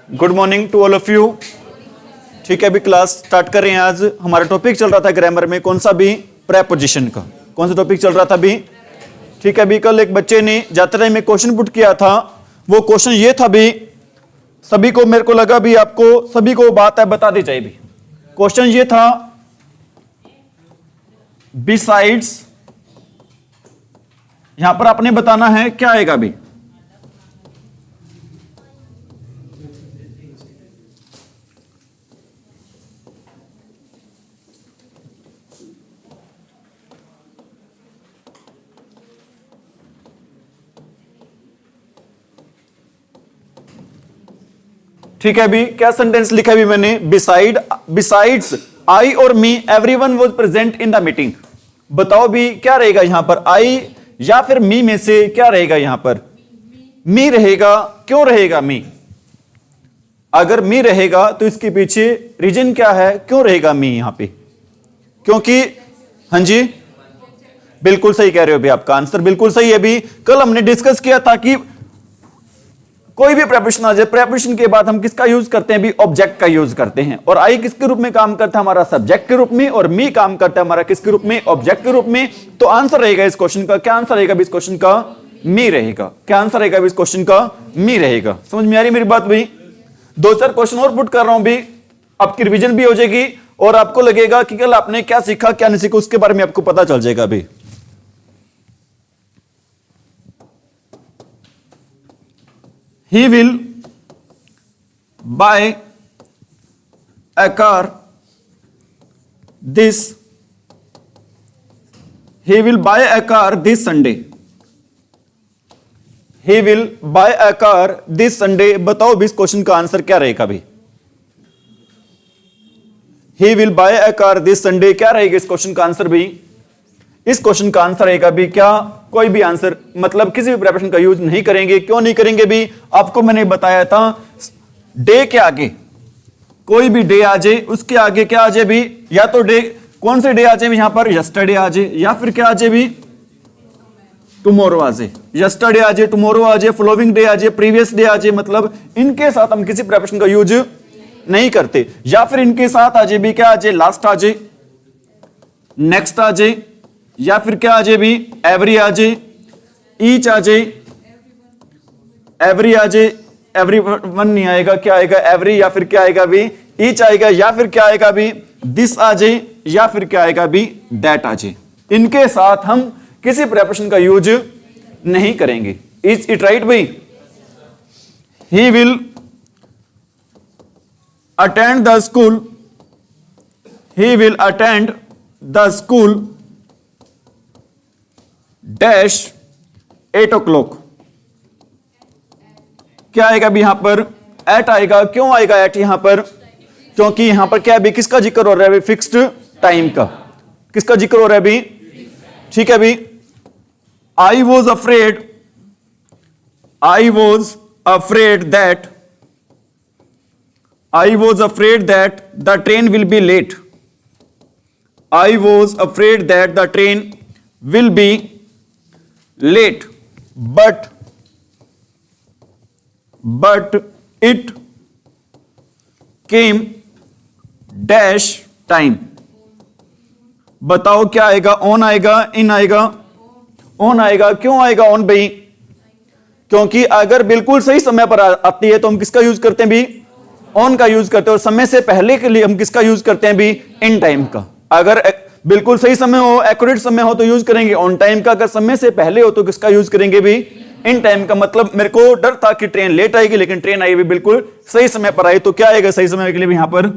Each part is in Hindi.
Good morning to all of you. ठीक है, अभी क्लास स्टार्ट कर रहे हैं। आज हमारा टॉपिक चल रहा था ग्रामर में कौन सा भी, प्रेपोजिशन का। कौन सा टॉपिक चल रहा था अभी? ठीक है, अभी कल एक बच्चे ने जाते टाइम में क्वेश्चन पुट किया था। वो क्वेश्चन ये था भी, सभी को, मेरे को लगा भी आपको सभी को बात है बता दी जाए भी। क्वेश्चन ये था, बिसाइड्स, यहां पर आपने बताना है क्या आएगा भी। ठीक है, अभी क्या सेंटेंस लिखा है भी मैंने, बिसाइड्स आई और मी everyone was present in the meeting. बताओ भी क्या रहेगा यहां पर, आई या फिर मी में से क्या रहेगा यहां पर? मी रहेगा। क्यों रहेगा मी? अगर मी रहेगा तो इसके पीछे रीजन क्या है, क्यों रहेगा मी यहां पे? क्योंकि, हाँ जी बिल्कुल सही कह रहे हो भी, आपका आंसर बिल्कुल सही है भी। कल हमने डिस्कस किया था कि कोई भी प्रेपोजिशन आ जाए, प्रेपोजिशन के बाद हम किसका यूज करते हैं भी, ऑब्जेक्ट का यूज करते हैं। और आई किसके रूप में काम करता है, हमारा सब्जेक्ट के रूप में, और मी काम करता है हमारा किसके रूप में, ऑब्जेक्ट के रूप में। तो आंसर रहेगा इस क्वेश्चन का, क्या आंसर रहेगा इस क्वेश्चन का? मी रहेगा। क्या आंसर रहेगा इस क्वेश्चन का? मी रहेगा। समझ में आ रही मेरी बात भाई? दो चार क्वेश्चन और पुट कर रहा हूं भी, आपकी रिविजन भी हो जाएगी और आपको लगेगा कि कल आपने क्या सीखा क्या नहीं सीखा, उसके बारे में आपको पता चल जाएगा भी। He will buy a car this Sunday. He will buy a car this Sunday. बताओ भी इस क्वेश्चन का आंसर क्या रहेगा भी? He will buy a car this Sunday, क्या रहेगा इस क्वेश्चन का आंसर भी? इस क्वेश्चन का आंसर रहेगा भी क्या, कोई भी आंसर, मतलब किसी भी प्रेपोजिशन का यूज नहीं करेंगे। क्यों नहीं करेंगे भी? आपको मैंने बताया था, डे के आगे कोई भी डे आ जाए, उसके आगे क्या आ जाए भी, या तो डे, कौन से डे आ जाए यहां पर, यस्टरडे आ जाए, या फिर क्या आ जाए भी, टुमारो आ जाए। यस्टरडे आ जाए, टुमारो आ जाए, फॉलोइंग डे आ जाए, प्रीवियस डे आ जाए, मतलब इनके साथ हम किसी प्रेपोजिशन का यूज नहीं करते। या फिर इनके साथ आ जाए भी, क्या आ जाए, लास्ट आ जाए, नेक्स्ट आ जाए, या फिर क्या आ जाए भी, एवरी आ जाए, ईच आ जाए, एवरी आ जाए, एवरी वन नहीं आएगा, क्या आएगा, एवरी, या फिर क्या आएगा भी, ईच आएगा, या फिर क्या आएगा भी, दिस आ जाए, या फिर क्या आएगा भी, दैट आ जाए। इनके साथ हम किसी प्रेपोजिशन का यूज नहीं करेंगे। इज इट राइट भाई? He will attend the school, he will attend the school dash 8 o'clock। क्या आएगा भी यहां पर, एट आएगा। क्यों आएगा एट यहां पर? क्योंकि यहां पर क्या भी, किसका जिक्र हो रहा है, फिक्स्ड टाइम का। किसका जिक्र हो रहा है भी? ठीक है भी, I was afraid that the train will be late. I was afraid that the train will be late, but it came dash time। बताओ क्या आएगा, ऑन आएगा, इन आएगा, ऑन आएगा। क्यों आएगा ऑन भाई? क्योंकि अगर बिल्कुल सही समय पर आती है तो हम किसका यूज करते हैं भी, ऑन का यूज करते हैं। और समय से पहले के लिए हम किसका यूज करते हैं भी, इन टाइम का। अगर बिल्कुल सही समय हो, एक्यूरेट समय हो तो यूज करेंगे ऑन टाइम का। अगर समय से पहले हो तो किसका यूज करेंगे भी, इन टाइम का। मतलब मेरे को डर था कि ट्रेन लेट आएगी, लेकिन ट्रेन आई भी बिल्कुल सही समय पर आई, तो क्या आएगा सही समय के लिए भी यहां पर,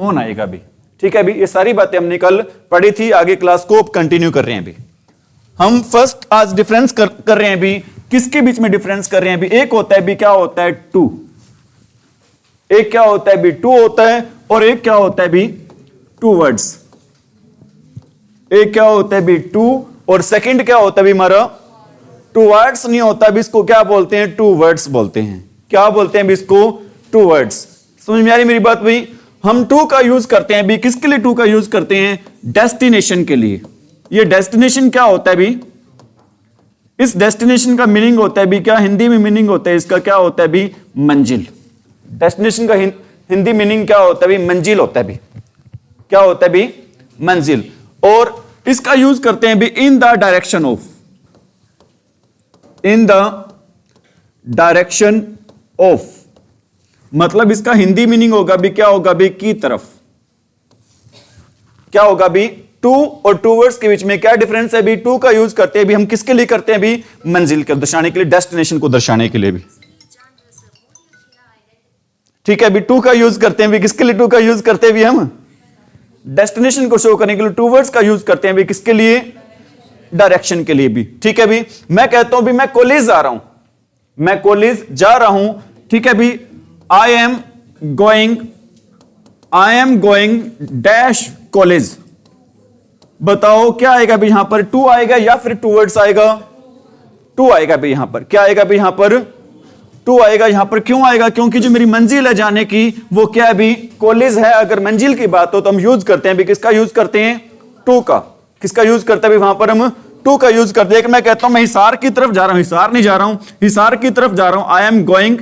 ऑन आएगा भी। ठीक है भी, ये सारी बातें हमने कल पढ़ी थी, आगे क्लास को कंटिन्यू कर रहे हैं भी। हम फर्स्ट आज डिफरेंस कर रहे हैं भी, किसके बीच में डिफरेंस कर रहे हैं भी? एक होता है भी, क्या होता है, टू। एक क्या होता है भी, टू होता है, और एक क्या होता है भी, टू वर्ड्स। एक क्या होता है भी, टू, और सेकंड क्या होता है भी हमारा, टू वर्ड्स नहीं होता भी, इसको क्या बोलते हैं, टू वर्ड्स बोलते हैं। क्या बोलते हैं भी इसको, टू वर्ड्स। समझ में आ रही मेरी बात भाई? हम टू का यूज करते हैं भी, किसके लिए टू का यूज करते हैं, डेस्टिनेशन के लिए। ये डेस्टिनेशन क्या होता है भी, इस डेस्टिनेशन का मीनिंग होता है भी क्या, हिंदी में मीनिंग होता है इसका क्या होता है भी, मंजिल। डेस्टिनेशन का हिंदी मीनिंग क्या होता है भी? मंजिल होता है भी। क्या होता है भी? मंजिल। और इसका यूज करते हैं भी in the direction of, in the direction of, मतलब इसका हिंदी मीनिंग होगा भी क्या होगा भी? की तरफ। क्या होगा भी? टू और टूवर्ड्स के बीच में क्या डिफरेंस है भी? टू का यूज करते हैं भी हम किसके लिए करते हैं भी? मंजिल को दर्शाने के लिए, डेस्टिनेशन को दर्शाने के लिए भी। ठीक है भी, टू का यूज करते हैं भी किसके लिए? टू का यूज करते हैं भी हम डेस्टिनेशन को शो करने के लिए। टूवर्ड्स का यूज करते हैं भी किसके लिए? डायरेक्शन के लिए भी। ठीक है भी, मैं कहता हूं भी मैं कॉलेज जा रहा हूं, मैं कॉलेज जा रहा हूं। ठीक है भी, आई एम गोइंग डैश कॉलेज। बताओ क्या आएगा भी यहां पर? टू आएगा या फिर टूवर्ड्स आएगा? टू आएगा भी यहां पर। क्या आएगा भी यहां पर? टू आएगा यहां पर। क्यों आएगा? क्योंकि जो मेरी मंजिल है जाने की वो क्या है भी? कॉलेज है। अगर मंजिल की बात हो तो हम यूज करते हैं भी किसका यूज करते हैं? टू का। किसका यूज करते हैं भी वहां पर? हम टू का यूज करते हैं। मैं कहता हूं मैं हिसार की तरफ जा रहा हूं, हिसार नहीं जा रहा हूं, हिसार की तरफ जा रहा हूं। I am going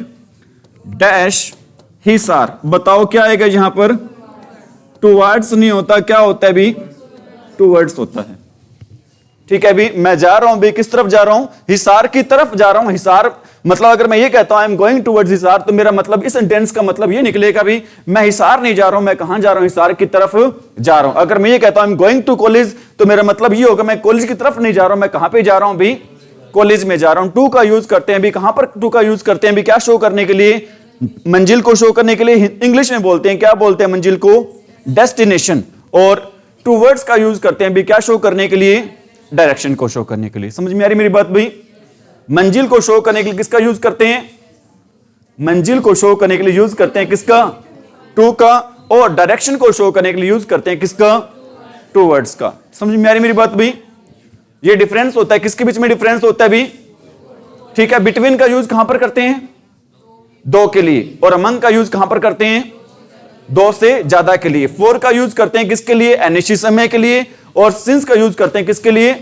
dash Hisar. बताओ क्या आएगा यहां पर? टूवर्ड्स नहीं होता, क्या होता है भी? टूवर्ड्स होता है। ठीक है भी, मैं जा रहा हूं भी किस तरफ जा रहा हूं? हिसार की तरफ जा रहा हूं। हिसार मतलब अगर मैं ये कहता हूं I am going towards Hisar, तो मेरा मतलब इस सेंटेंस का मतलब ये निकलेगा भी मैं हिसार नहीं जा रहा हूं, मैं कहां जा रहा हूं? हिसार की तरफ जा रहा हूं। अगर मैं ये कहता हूं I am going to college, तो मेरा मतलब ये होगा मैं कॉलेज की तरफ नहीं जा रहा हूं, मैं कहां पे जा रहा हूं भी? कॉलेज में जा रहा हूं। टू का यूज करते हैं भी कहां पर? टू का यूज करते हैं भी क्या शो करने के लिए? मंजिल को शो करने के लिए। इंग्लिश में बोलते हैं, क्या बोलते हैं मंजिल को? डेस्टिनेशन। और टूवर्ड्स का यूज करते हैं भी क्या शो करने के लिए? डायरेक्शन को शो करने के लिए। समझ में आ रही मेरी बात भाई? मंजिल को शो करने के लिए किसका यूज करते हैं? मंजिल को शो करने के लिए यूज करते हैं किसका? टू का। और डायरेक्शन को शो करने के लिए यूज करते हैं किसका? टूवर्ड्स का। समझ में आ रही मेरी बात भाई? ये डिफरेंस होता है, किसके बीच में डिफरेंस होता है भी? ठीक है, बिटवीन का यूज कहां पर करते हैं? दो के लिए। और अमंग का यूज कहां पर करते हैं? दो से ज्यादा के लिए। फोर का यूज करते हैं किसके लिए? अनिश्चित समय के लिए। और सिंस का यूज करते हैं किसके लिए?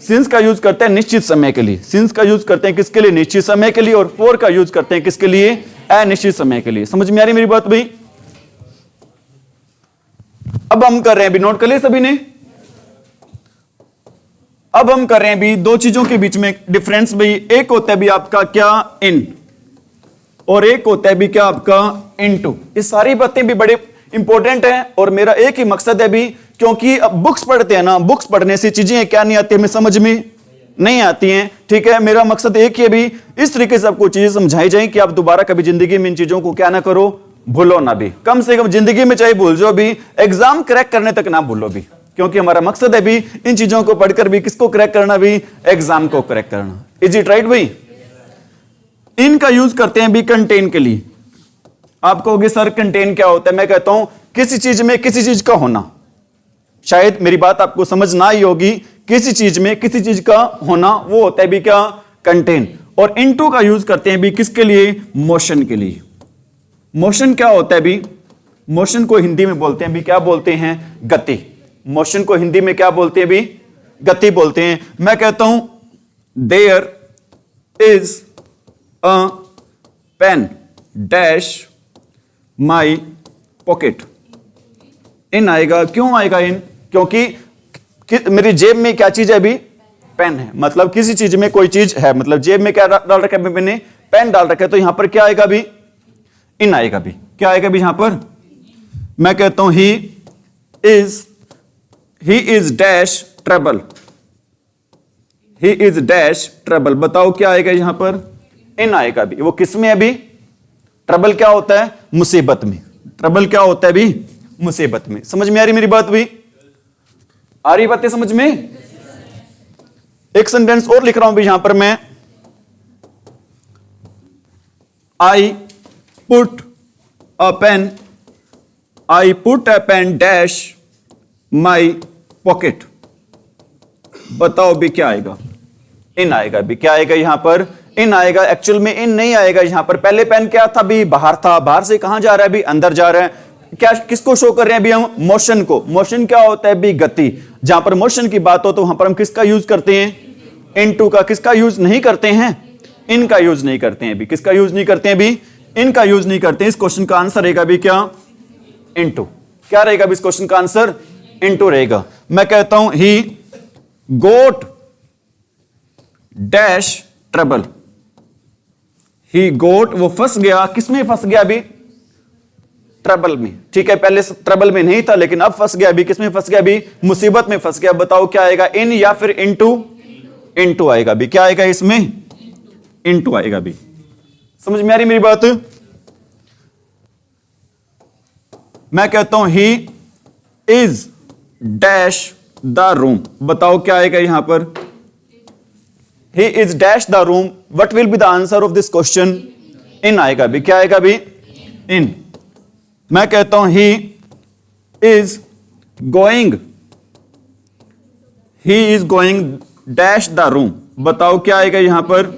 सिंस का यूज करते हैं निश्चित समय के लिए। सिंस का यूज करते हैं किसके लिए? निश्चित समय के लिए। और फोर का यूज करते हैं किसके लिए? अनिश्चित समय के लिए। समझ में आ रही मेरी बात भाई? अब हम कर रहे हैं भी, नोट कर लिया सभी ने? अब हम कर रहे हैं भी दो चीजों के बीच में डिफरेंस भाई। एक होता है भी आपका क्या? इन, और एक होता है भी क्या आपका? इनटू। ये सारी बातें भी बड़े इंपॉर्टेंट हैं और मेरा एक ही मकसद है भी, क्योंकि अब बुक्स पढ़ते हैं ना, बुक्स पढ़ने से चीजें क्या नहीं आती, हमें समझ में नहीं आती हैं। ठीक है, मेरा मकसद एक ही है भी इस तरीके से आपको चीजें समझाई जाए कि आप दोबारा कभी जिंदगी में इन चीजों को क्या ना करो, भूलो ना भी। कम से कम जिंदगी में चाहे भूल जाओ भी, एग्जाम क्रैक करने तक ना भूलो भी, क्योंकि हमारा मकसद है भी इन चीजों को पढ़कर भी किसको क्रैक करना भी? एग्जाम को क्रैक करना। इज इट राइट भाई? इनका यूज करते हैं भी कंटेन के लिए। आप कहोगे सर कंटेन क्या होता है? मैं कहता हूं किसी चीज में किसी चीज का होना। शायद मेरी बात आपको समझ ना आई होगी। किसी चीज में किसी चीज का होना वो होता है भी क्या? कंटेन। और इनटू का यूज करते हैं भी किसके लिए? मोशन के लिए। मोशन क्या होता है भी? मोशन को हिंदी में बोलते हैं भी क्या बोलते हैं? गति। मोशन को हिंदी में क्या बोलते हैं भी? गति बोलते हैं। मैं कहता हूं there is a pen dash my pocket. In आएगा। क्यों आएगा इन? क्योंकि मेरी जेब में क्या चीज है भी? पेन है। मतलब किसी चीज में कोई चीज है, मतलब जेब में क्या डाल रखा है मैंने? पेन डाल रखा है। तो यहां पर क्या आएगा भी? इन आएगा भी। क्या आएगा भी यहां पर? मैं कहता हूं he is dash trouble. He is dash trouble. बताओ क्या आएगा यहां पर? इन आएगा भी। वो किस में है भी? ट्रबल क्या होता है? मुसीबत में। ट्रबल क्या होता है भी? मुसीबत में। समझ में आ रही मेरी बात भी? आ रही बातें समझ में? एक सेंटेंस और लिख रहा हूं भी यहां पर मैं। I put a pen dash my pocket. बताओ भी क्या आएगा? इन आएगा भी। क्या आएगा यहां पर? इन आएगा। एक्चुअल में इन नहीं आएगा यहां पर। पहले पेन क्या था भी? बाहर था। बाहर से कहां जा रहा है भी? अंदर जा रहा है। क्या किसको शो कर रहे हैं भी हम? मोशन को। मोशन क्या होता है भी? गति। जहां पर मोशन की बात हो तो वहां पर हम किसका यूज करते हैं? इनटू का। किसका यूज नहीं करते हैं? इन का यूज नहीं करते हैं भी। किसका यूज नहीं करते हैं भी? इनका यूज नहीं करते, इस क्वेश्चन का आंसर रहेगा भी क्या, इनटू। क्या रहेगा भी इस क्वेश्चन का आंसर, इनटू रहेगा। मैं कहता हूं ही गोट डैश ट्रबल, ही गोट, वो फंस गया, किसमें फंस गया अभी, ट्रबल में। ठीक है, पहले ट्रबल में नहीं था लेकिन अब फंस गया, अभी किसमें फंस गया, अभी मुसीबत में फंस गया। बताओ क्या आएगा, इन या फिर इनटू, इनटू आएगा अभी। क्या आएगा इसमें, इनटू आएगा अभी। समझ में आ रही मेरी बात। मैं कहता हूं he is dash the room, बताओ क्या आएगा यहां पर, he is dash the room, what will be the answer of this question, in आएगा अभी। क्या आएगा अभी, इन। मैं कहता हूं he is going, he is going dash the room, बताओ क्या आएगा यहां पर,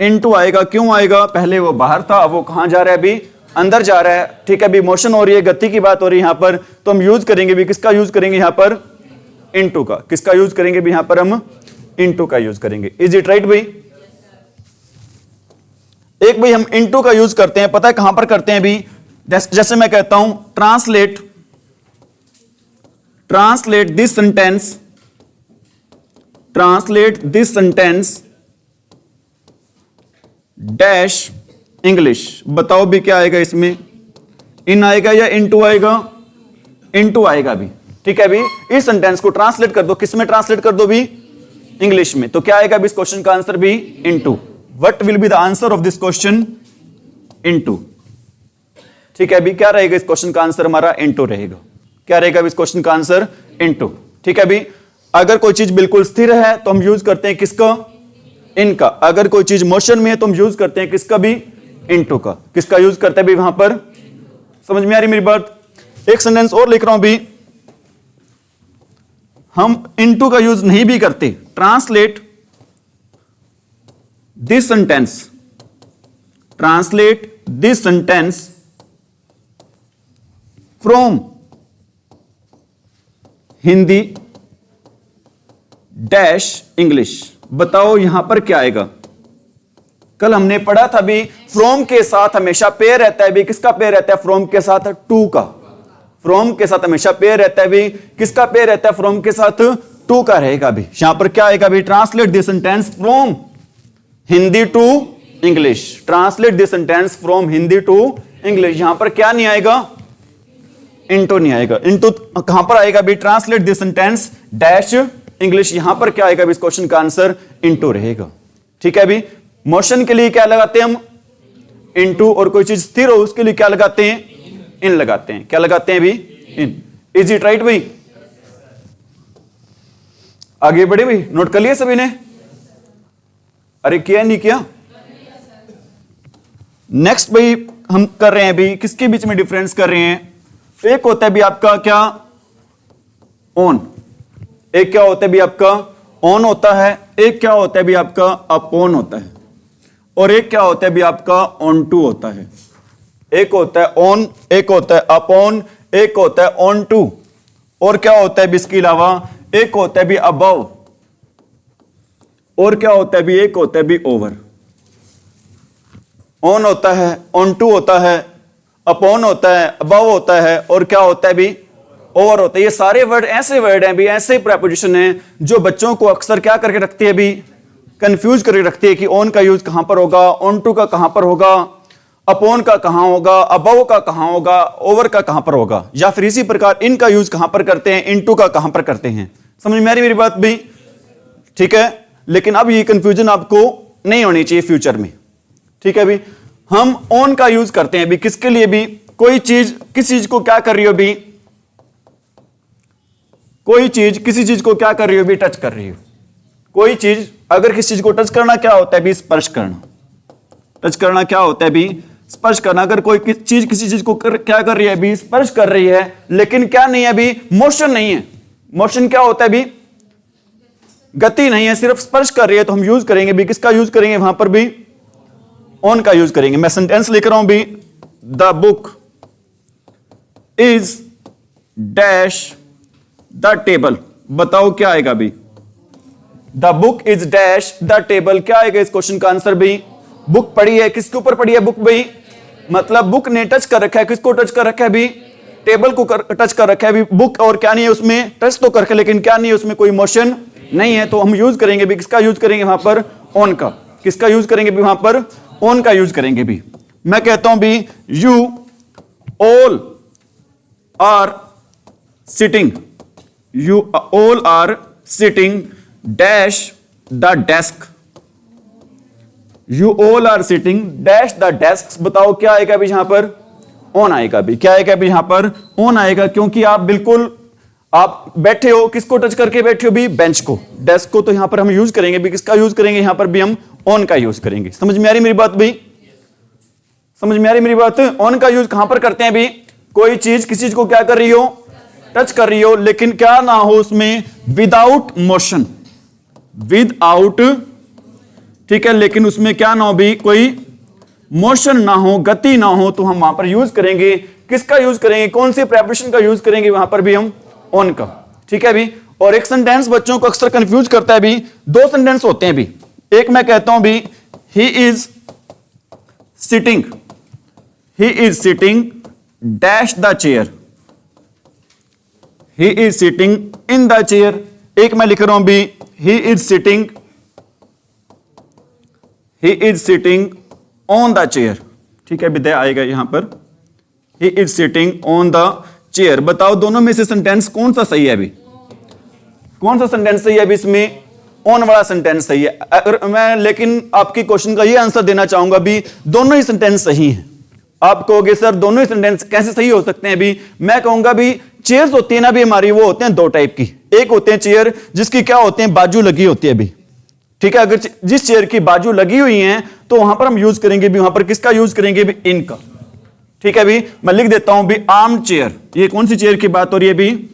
इनटू आएगा। क्यों आएगा, पहले वो बाहर था, अब वो कहां जा रहा है, अभी अंदर जा रहा है। ठीक है, अभी मोशन हो रही है, गति की बात हो रही है यहां पर, तो हम यूज करेंगे भी, किसका यूज करेंगे यहां पर, इनटू का। किसका यूज करेंगे भी यहां पर हम, इनटू का यूज करेंगे। इज इट राइट भाई। एक भाई हम इनटू का यूज करते हैं, पता है कहां पर करते हैं भी, जैसे मैं कहता हूं translate, translate this sentence, translate this sentence dash English, बताओ भी क्या आएगा इसमें, इन आएगा या इनटू आएगा, इनटू आएगा भी। ठीक है, अभी इस सेंटेंस को ट्रांसलेट कर दो, किसमें ट्रांसलेट कर दो भी, इंग्लिश में। तो क्या आएगा भी इस क्वेश्चन का आंसर भी, into. What will be the answer of this question, into. ठीक है, अभी क्या रहेगा इस क्वेश्चन का आंसर हमारा, इनटू रहेगा। क्या रहेगा इस क्वेश्चन का आंसर, इनटू। ठीक है, अभी अगर कोई चीज बिल्कुल स्थिर है तो हम यूज करते हैं किसका, इनका। अगर कोई चीज मोशन में है तो हम यूज करते हैं किसका भी, इनटू का। किसका यूज करते हैं भी वहां पर, समझ में आ रही मेरी बात। एक सेंटेंस और लिख रहा हूं भी, हम इनटू का यूज नहीं भी करते, translate this sentence, translate this sentence from Hindi dash English, बताओ यहां पर क्या आएगा। कल हमने पढ़ा था भी, फ्रॉम के साथ हमेशा पेयर रहता है भी, किसका पेयर रहता है फ्रॉम के साथ, टू का। फ्रॉम के साथ हमेशा पेयर रहता है भी, किसका पेयर रहता है फ्रॉम के साथ, टू का रहेगा भी। यहां पर क्या आएगा भी, translate this sentence from Hindi to English, translate this sentence from Hindi to English. यहां पर क्या नहीं आएगा, इनटू नहीं आएगा। इनटू कहां पर आएगा भी, translate this sentence dash English. यहां पर क्या आएगा भी इस क्वेश्चन का आंसर, इनटू रहेगा। ठीक है, अभी मोशन के लिए क्या लगाते हैं हम, इनटू, और कोई चीज स्थिर हो उसके लिए क्या लगाते हैं, इन लगाते हैं। क्या लगाते हैं भी, इन। इज इट राइट भाई। आगे बढ़े भाई, नोट कर लिया सभी ने, अरे किया नहीं किया। नेक्स्ट भाई हम कर रहे हैं भी, किसके बीच में डिफरेंस कर रहे हैं। एक होता है भी आपका क्या, ऑन, एक क्या होता है भी आपका ऑन होता है, एक क्या होता है भी आपका अपॉन होता है, और एक क्या होता है भी आपका ऑन टू होता है। एक होता है ऑन, एक होता है अपॉन, एक होता है ऑन टू, और क्या होता है भी इसके अलावा, एक होता है भी अबव, और क्या होता है भी, एक होता है भी ओवर। ऑन होता है, ऑन टू होता है, अपॉन होता है, अबव होता है, और क्या होता है भी, ओवर होता है। ये सारे वर्ड ऐसे वर्ड हैं भी, ऐसे प्रेपोजिशन हैं जो बच्चों को अक्सर क्या करके रखती है भी, कंफ्यूज करके रखती है कि ऑन का यूज कहां पर होगा, ऑन टू का कहां पर होगा, अपॉन का कहां होगा, अबव का कहां होगा, ओवर का कहां पर होगा, या फिर इसी प्रकार इनका यूज कहां पर करते हैं, इनटू का कहां पर करते हैं। समझ में आ रही मेरी बात भी। ठीक है, लेकिन अब ये कंफ्यूजन आपको नहीं होनी चाहिए फ्यूचर में। ठीक है भी, हम ऑन का यूज करते हैं भी किसके लिए भी, कोई चीज किसी चीज को क्या कर रही हो भी, कोई चीज किसी चीज को क्या कर रही हो भी, टच कर रही हो। कोई चीज अगर किसी चीज को टच करना क्या होता है भी, स्पर्श करना। टच करना क्या होता है भी, स्पर्श करना। अगर कोई चीज किसी चीज को क्या कर रही है भी, स्पर्श कर रही है, लेकिन क्या नहीं है भी, मोशन नहीं है। मोशन क्या होता है भी, गति नहीं है, सिर्फ स्पर्श कर रही है, तो हम यूज करेंगे भी, किसका यूज करेंगे वहां पर भी, ऑन का यूज करेंगे। मैं सेंटेंस लिख रहा हूं भी, the book is dash the table, बताओ क्या आएगा भी, the book is dash the table. क्या आएगा इस क्वेश्चन का आंसर भी, बुक पढ़ी है, किसके ऊपर पढ़ी है बुक भाई, मतलब बुक ने टच कर रखा है, किसको टच कर रखा है अभी? टेबल को टच कर रखा है अभी बुक, और क्या नहीं है उसमें? टच तो कर रखा है लेकिन क्या नहीं है उसमें? कोई मोशन नहीं है। तो हम यूज करेंगे भी, किसका यूज करेंगे वहां पर? ऑन का। किसका यूज करेंगे भी वहां पर? ऑन का यूज करेंगे भी। मैं कहता हूं भी you all are sitting, you all are sitting dash the desk, you all are sitting dash the desk. बताओ क्या आएगा भी यहां पर? ऑन आएगा भी। क्या आएगा भी यहां पर? ऑन आएगा, क्योंकि आप बिल्कुल आप बैठे हो, किसको टच करके बैठे हो भी? बेंच को, डेस्क को। तो यहां पर हम यूज करेंगे भी, किसका यूज करेंगे यहां पर भी? हम ऑन का यूज करेंगे। समझ में आ रही मेरी बात भाई? समझ में आ रही मेरी बात? ऑन का यूज कहां पर करते हैं भी? कोई चीज किसी चीज को क्या कर रही हो? टच कर रही हो, लेकिन क्या ना हो उसमें? विदाउट मोशन, विदाउट, ठीक है, लेकिन उसमें क्या ना हो भी? कोई मोशन ना हो, गति ना हो, तो हम वहां पर यूज करेंगे, किसका यूज करेंगे? कौन सी प्रेपरेशन का यूज करेंगे वहां पर भी? हम ऑन का। ठीक है भी। और एक सेंटेंस बच्चों को अक्सर कंफ्यूज करता है भी, दो सेंटेंस होते हैं भी। एक मैं कहता हूं भी he is sitting, he is sitting dash the chair, he is sitting in the chair. एक मैं लिख रहा हूं भी he is sitting, he is sitting on the chair. ठीक है विद्या, आएगा यहां पर he is sitting on the chair. बताओ दोनों में से सेंटेंस कौन सा सही है अभी? कौन सा सेंटेंस सही है अभी इसमें? ऑन वाला सेंटेंस सही है। अगर मैं लेकिन आपकी क्वेश्चन का ये आंसर देना चाहूंगा भी, दोनों ही सेंटेंस सही हैं। आप कहोगे सर दोनों ही सेंटेंस कैसे सही हो सकते हैं भी? मैं कहूंगा भी चेयर्स होती है ना भी हमारी, वो होते हैं दो टाइप की। एक होते हैं चेयर जिसकी क्या होते हैं? बाजू लगी होती है भी। ठीक है, अगर जिस चेयर की बाजू लगी हुई है तो वहां पर हम यूज करेंगे भी, वहां पर किसका यूज करेंगे भी? इनका। ठीक है भी, मैं लिख देता हूं भी आर्म चेयर। ये कौन सी चेयर की बात हो रही है भी?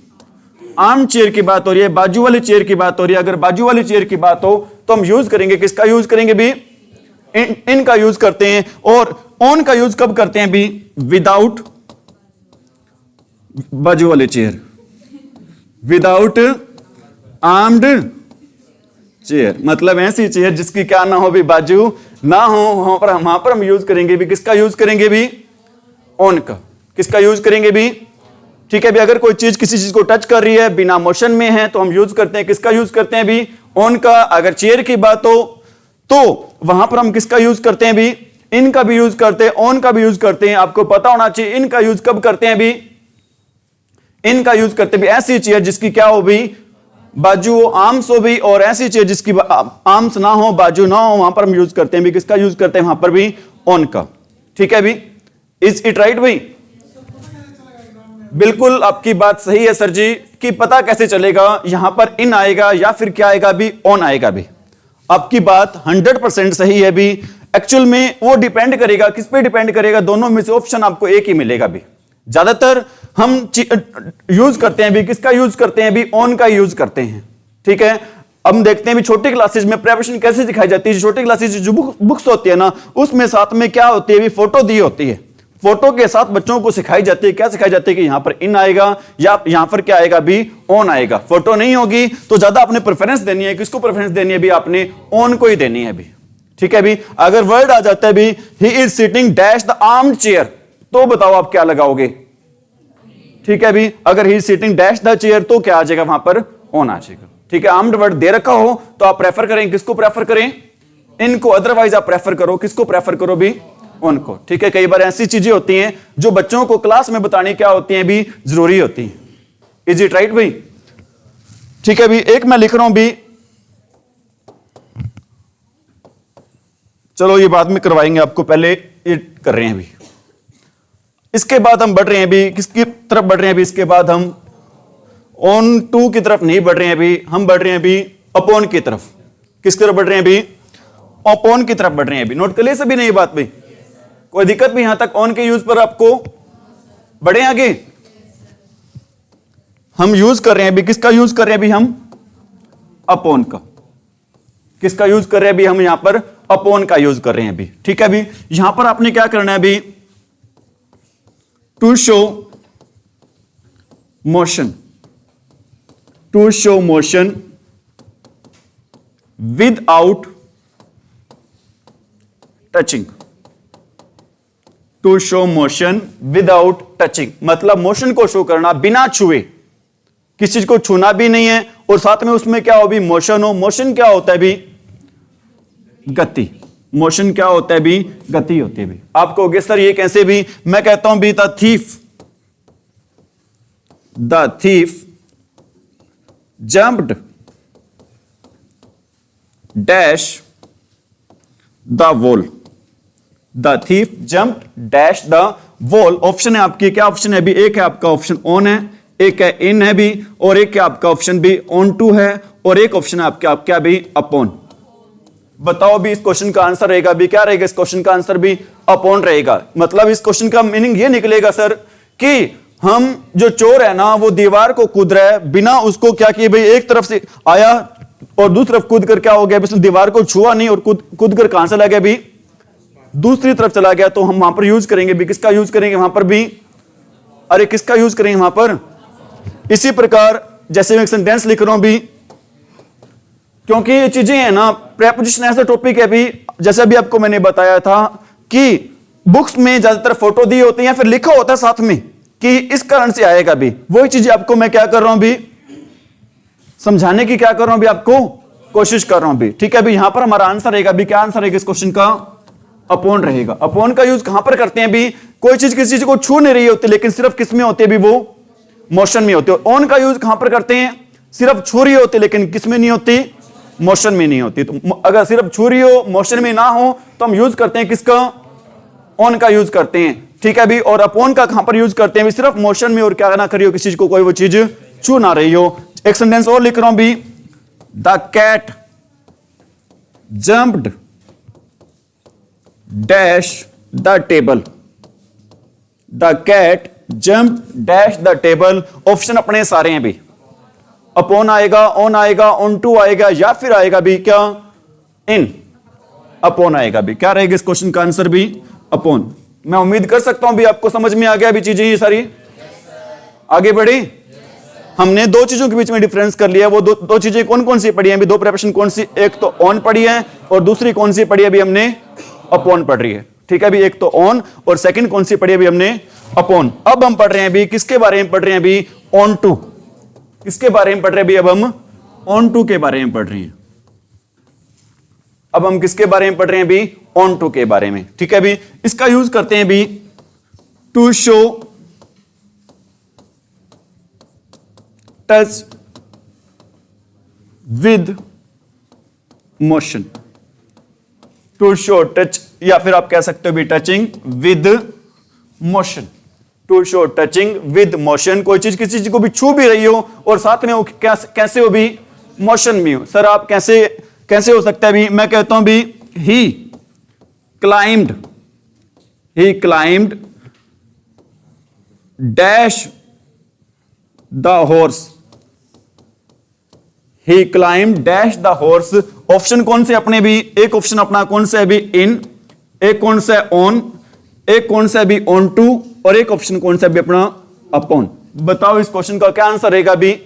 आर्म चेयर की बात हो रही है, बाजू वाली चेयर की बात हो रही है। अगर बाजू वाली चेयर की बात हो तो हम यूज करेंगे, किसका यूज करेंगे भी? इनका यूज करते हैं। और ऑन का यूज कब करते हैं भी? विदाउट बाजू वाली चेयर, विदाउट आर्म्ड चेयर, मतलब ऐसी चेयर जिसकी क्या ना हो भी? बाजू ना हो, वहां पर हम यूज करेंगे भी, किसका यूज करेंगे भी? ऑन का। किसका यूज करेंगे भी? ठीक है भी, अगर कोई चीज किसी चीज को टच कर रही है, बिना मोशन में है, तो हम यूज करते हैं, किसका यूज करते हैं भी? ऑन का। अगर चेयर की बात हो तो वहां पर हम किसका यूज करते हैं भी? इनका भी यूज करते हैं, ऑन का भी यूज करते हैं। आपको पता होना चाहिए इनका यूज कब करते हैं भी? इनका यूज करते भी ऐसी चेयर जिसकी क्या हो भी? बाजू हो, आर्म्स हो भी, और ऐसी चेयर जिसकी आर्म्स ना हो, बाजू ना हो, वहां पर हम यूज करते हैं भी, किसका यूज करते हैं वहां पर भी? ऑन का। ठीक है भी, इज इट राइट भाई? बिल्कुल आपकी बात सही है सर जी, कि पता कैसे चलेगा? यहां पर इन आएगा या फिर क्या आएगा भी? ऑन आएगा भी। आपकी बात 100% सही है भी। एक्चुअल में वो डिपेंड करेगा, किस पे डिपेंड करेगा? दोनों में से ऑप्शन आपको एक ही मिलेगा भी। ज्यादातर हम यूज करते हैं भी, किसका यूज करते हैं भी? ऑन का यूज करते हैं। ठीक है, अब हम देखते हैं भी छोटी क्लासेज में प्रिपरेशन कैसे सिखाई जाती है। छोटी क्लासेज जो बुक्स होती है ना, उसमें साथ में क्या होती है भी? फोटो दी होती है। फोटो के साथ बच्चों को सिखाई जाती है, क्या सिखाई जाती है? कि यहां पर इन आएगा या यहां पर क्या आएगा भी? ऑन आएगा। फोटो नहीं होगी तो ज्यादा आपने प्रेफरेंस देनी है, किसको प्रेफरेंस देनी है भी? आपने ऑन को ही देनी है भी। ठीक है भी, अगर वर्ड आ जाता है भी he is sitting dash the armed chair, तो बताओ आप क्या लगाओगे? ठीक है भी, अगर ही सिटिंग डैश द चेयर तो क्या आ जाएगा वहां पर? ऑन आ जाएगा। ठीक है, आर्म्ड वर्ड दे रखा हो तो आप प्रेफर करें, किसको प्रेफर करें? इनको। अदरवाइज आप प्रेफर करो, किसको प्रेफर करो भी? ऑन को। ठीक है, कई बार ऐसी चीजें होती हैं जो बच्चों को क्लास में बतानी क्या होती हैं भी? जरूरी होती हैं। इज इट राइट भाई? ठीक है भी, एक मैं लिख रहा हूं भी, चलो ये बाद में करवाएंगे आपको, पहले ये कर रहे हैं अभी। इसके बाद हम बढ़ रहे हैं अभी, किसकी तरफ बढ़ रहे हैं अभी? इसके बाद हम ऑन टू की तरफ नहीं बढ़ रहे हैं अभी, हम बढ़ रहे हैं अभी अपॉन की तरफ। किसकी तरफ बढ़ रहे हैं अभी? अपॉन की तरफ बढ़ रहे हैं अभी। नोट कर लिए सभी ने ये बात भाई? कोई दिक्कत भी यहां तक ऑन के यूज पर? आपको बढ़े आगे? हम यूज कर रहे हैं अभी, किसका यूज कर रहे हैं अभी? हम अपॉन का। किसका यूज कर रहे हैं अभी? हम यहां पर अपॉन का यूज कर रहे हैं अभी। ठीक है अभी, यहां पर आपने क्या करना है अभी? To show motion, to show motion without touching, to show motion without touching, मतलब मोशन को शो करना बिना छुए, किसी चीज को छूना भी नहीं है और साथ में उसमें क्या हो भी मोशन हो। मोशन क्या होता है भी? गति। मोशन क्या होता है भी? गति होती है भी। आप कहोगे सर ये कैसे भी? मैं कहता हूं भी the thief jumped dash the wall, the thief jumped dash the wall। Option है आपकी, क्या ऑप्शन है भी? एक है आपका ऑप्शन ऑन है, एक है इन है भी, और एक है आपका ऑप्शन भी ऑन टू है, और एक ऑप्शन है आपका क्या भी? अपॉन। बताओ भी इस क्वेश्चन का आंसर रहेगा भी क्या रहेगा? इस क्वेश्चन का आंसर भी अपॉन रहेगा। मतलब इस क्वेश्चन का मीनिंग ये निकलेगा सर कि हम जो चोर है ना वो दीवार को कूद रहा है बिना उसको क्या किए भाई, एक तरफ से आया और दूसरी तरफ कूद कर क्या हो गया? उसने दीवार को छुआ नहीं और कूद कर कहां चला गया भी? दूसरी तरफ चला गया। तो हम वहां पर यूज करेंगे भी, किसका यूज करेंगे वहां पर भी? अरे किसका यूज करेंगे वहां पर? इसी प्रकार जैसे मैं एक सेंटेंस लिख रहा हूं भी, क्योंकि ये चीजें हैं ना, प्रेपोजिशन ऐसा टॉपिक है भी, जैसे अभी आपको मैंने बताया था कि बुक्स में ज्यादातर फोटो दी होती है या फिर लिखा होता है साथ में कि इस कारण से आएगा भी। वही चीज आपको मैं क्या कर रहा हूं भी? समझाने की क्या कर रहा हूं भी? आपको कोशिश कर रहा हूं भी। ठीक है भी, यहां पर हमारा आंसर रहेगा भी, क्या आंसर रहेगा इस क्वेश्चन का? अपॉन रहेगा। अपॉन का यूज कहां पर करते हैं भी? कोई चीज किसी चीज को छू नहीं रही होती लेकिन सिर्फ किस में होती है भी? वो मोशन में होती है। ऑन का यूज कहां पर करते हैं? सिर्फ छू रही होती लेकिन किस में नहीं होती? मोशन में नहीं होती। तो अगर सिर्फ छू रही हो मोशन में ना हो तो हम यूज करते हैं किसका? ऑन का यूज करते हैं। ठीक है भी, और अपॉन का कहां पर यूज करते हैं भी? सिर्फ मोशन में और क्या ना करी हो, किसी चीज को कोई वो चीज छू ना रही हो। एक सेंटेंस और लिख रहा हूं भी, the cat jumped dash the table, the cat jump dash the table. Option अपने सारे हैं भी, अपॉन आएगा, ऑन आएगा, ऑन टू आएगा, या फिर आएगा भी क्या? इन। अपॉन आएगा भी। क्या रहेगा इस क्वेश्चन का आंसर भी? अपॉन। मैं उम्मीद कर सकता हूं भी आपको समझ में आ गया भी चीजें ये सारी। आगे बढ़े। हमने दो चीजों के बीच में डिफरेंस कर लिया। वो दो चीजें कौन कौन सी पढ़ी हैं भी? दो प्रेपोजिशन कौन सी? एक तो ऑन पढ़ी है और दूसरी कौन सी पढ़ी है भी हमने? अपॉन पढ़ रही है। ठीक है भी, एक तो ऑन और सेकंड कौन सी पढ़ी है भी हमने? अपॉन। अब हम पढ़ रहे हैं भी किसके बारे में पढ़ रहे हैं भी? On to. किसके बारे में पढ़ रहे हैं भी? अब हम ऑन टू के बारे में पढ़ रहे हैं। अब हम किसके बारे में पढ़ रहे हैं भी? ऑन टू के बारे में। ठीक है भी, इसका यूज करते हैं भी to show touch with motion. To show touch, या फिर आप कह सकते हो भी touching with motion. To show touching with motion, कोई चीज किसी चीज को भी छू भी रही हो और साथ में वो कैसे हो भी? मोशन में हो। सर आप कैसे हो सकता है भी? मैं कहता हूं भी he climbed dash the horse, he climbed dash the horse. Option कौन से अपने भी? एक ऑप्शन अपना कौन सा है भी? इन, एक कौन सा है? ऑन, एक कौन सा है भी? ऑन टू, और एक ऑप्शन कौन सा है भी अपना? अपॉन। बताओ इस क्वेश्चन का क्या आंसर रहेगा भी?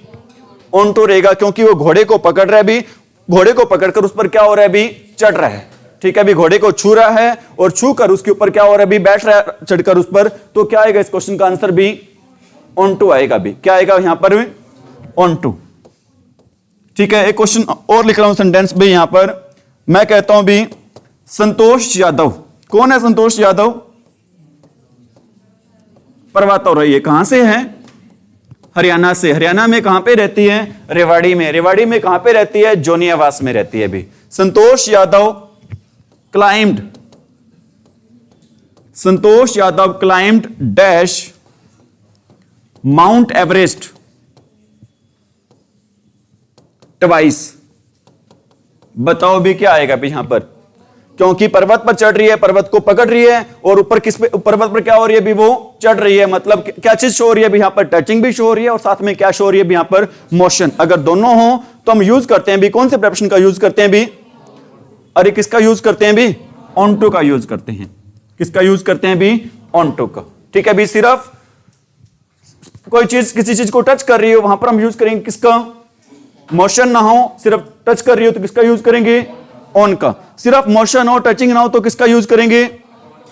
ऑन टू रहेगा, क्योंकि वो घोड़े को पकड़ रहा है भी, घोड़े को पकड़कर उस पर क्या हो रहा है भी? चढ़ रहा है। ठीक है भी, घोड़े को छू रहा है और छू कर उसके ऊपर क्या हो रहा है भी? बैठ रहा है चढ़कर उस पर। तो क्या आएगा इस क्वेश्चन का आंसर भी? ऑन टू आएगा भी। क्या आएगा यहां पर? On to. ठीक है, एक क्वेश्चन और लिख रहा हूं सेंटेंस भी यहां पर। मैं कहता हूं भी संतोष यादव। कौन है संतोष यादव? परवाता हो रही है। कहां से है? हरियाणा से। हरियाणा में कहां पे रहती है? रेवाड़ी में। रेवाड़ी में कहां पे रहती है? जोनियावास में रहती है भी। Santosh Yadav climbed dash Mount Everest twice. बताओ भी क्या आएगा भी यहां पर? क्योंकि पर्वत पर चढ़ रही है, पर्वत को पकड़ रही है और ऊपर किस पे? पर्वत पर क्या हो रही है भी? वो चढ़ रही है। मतलब क्या चीज शो हो रही है भी यहां पर? टचिंग भी शो हो रही है और साथ में क्या शो हो रही है भी यहां पर? मोशन। अगर दोनों हो तो हम यूज करते हैं भी कौन से प्रेपोजिशन का यूज करते हैं भी? अरे किसका यूज करते हैं भी? ऑन टू का यूज करते हैं। किसका यूज करते हैं भी? ऑन टू का। ठीक है भी, सिर्फ कोई चीज किसी चीज को टच कर रही हो वहां पर हम यूज करेंगे किसका? मोशन ना हो, सिर्फ टच कर रही हो तो किसका यूज करेंगे? ऑन का। सिर्फ मोशन हो, टचिंग ना हो तो किसका यूज करेंगे?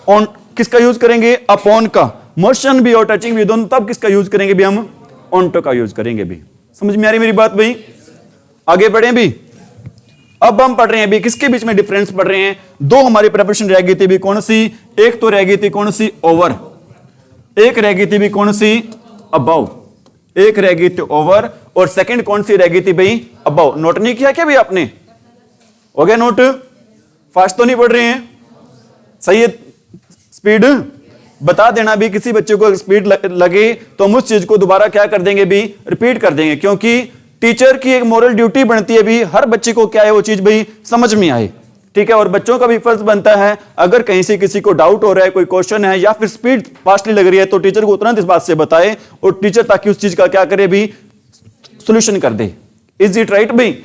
ऑन। किसका यूज करेंगे, अपॉन का। मोशन भी और टचिंग भी दोनों, तब किसका यूज करेंगे भी, हम ऑनटो का यूज करेंगे भी। समझ में आ रही मेरी बात भाई? आगे बढ़े भी। अब हम पढ़ रहे हैं भी किसके बीच में डिफरेंस पढ़ रहे हैं। दो हमारी प्रिपरेशन रह गई थी भी, कौन सी, एक तो रह गई थी कौन सी, ओवर, एक रह गई थी भी कौन सी, अबव, एक रह गई थी ओवर, और सेकंड कौन सी रह गई थी भाई, अबव। नोट नहीं किया क्या भी आपने? हो गया नोट? फास्ट तो नहीं पढ़ रहे हैं? सही है स्पीड? बता देना भी, किसी बच्चे को स्पीड लगे तो हम उस चीज को दोबारा क्या कर देंगे भी, रिपीट कर देंगे, क्योंकि टीचर की एक मोरल ड्यूटी बनती है भी हर बच्चे को क्या है वो चीज भाई समझ में आए। ठीक है, और बच्चों का भी फर्ज बनता है अगर कहीं से किसी को डाउट हो रहा है, कोई क्वेश्चन है या फिर स्पीड फास्टली लग रही है, तो टीचर को तुरंत इस बात से बताए, और टीचर ताकि उस चीज का क्या करे भी, सॉल्यूशन कर दे। इज इट राइट भाई?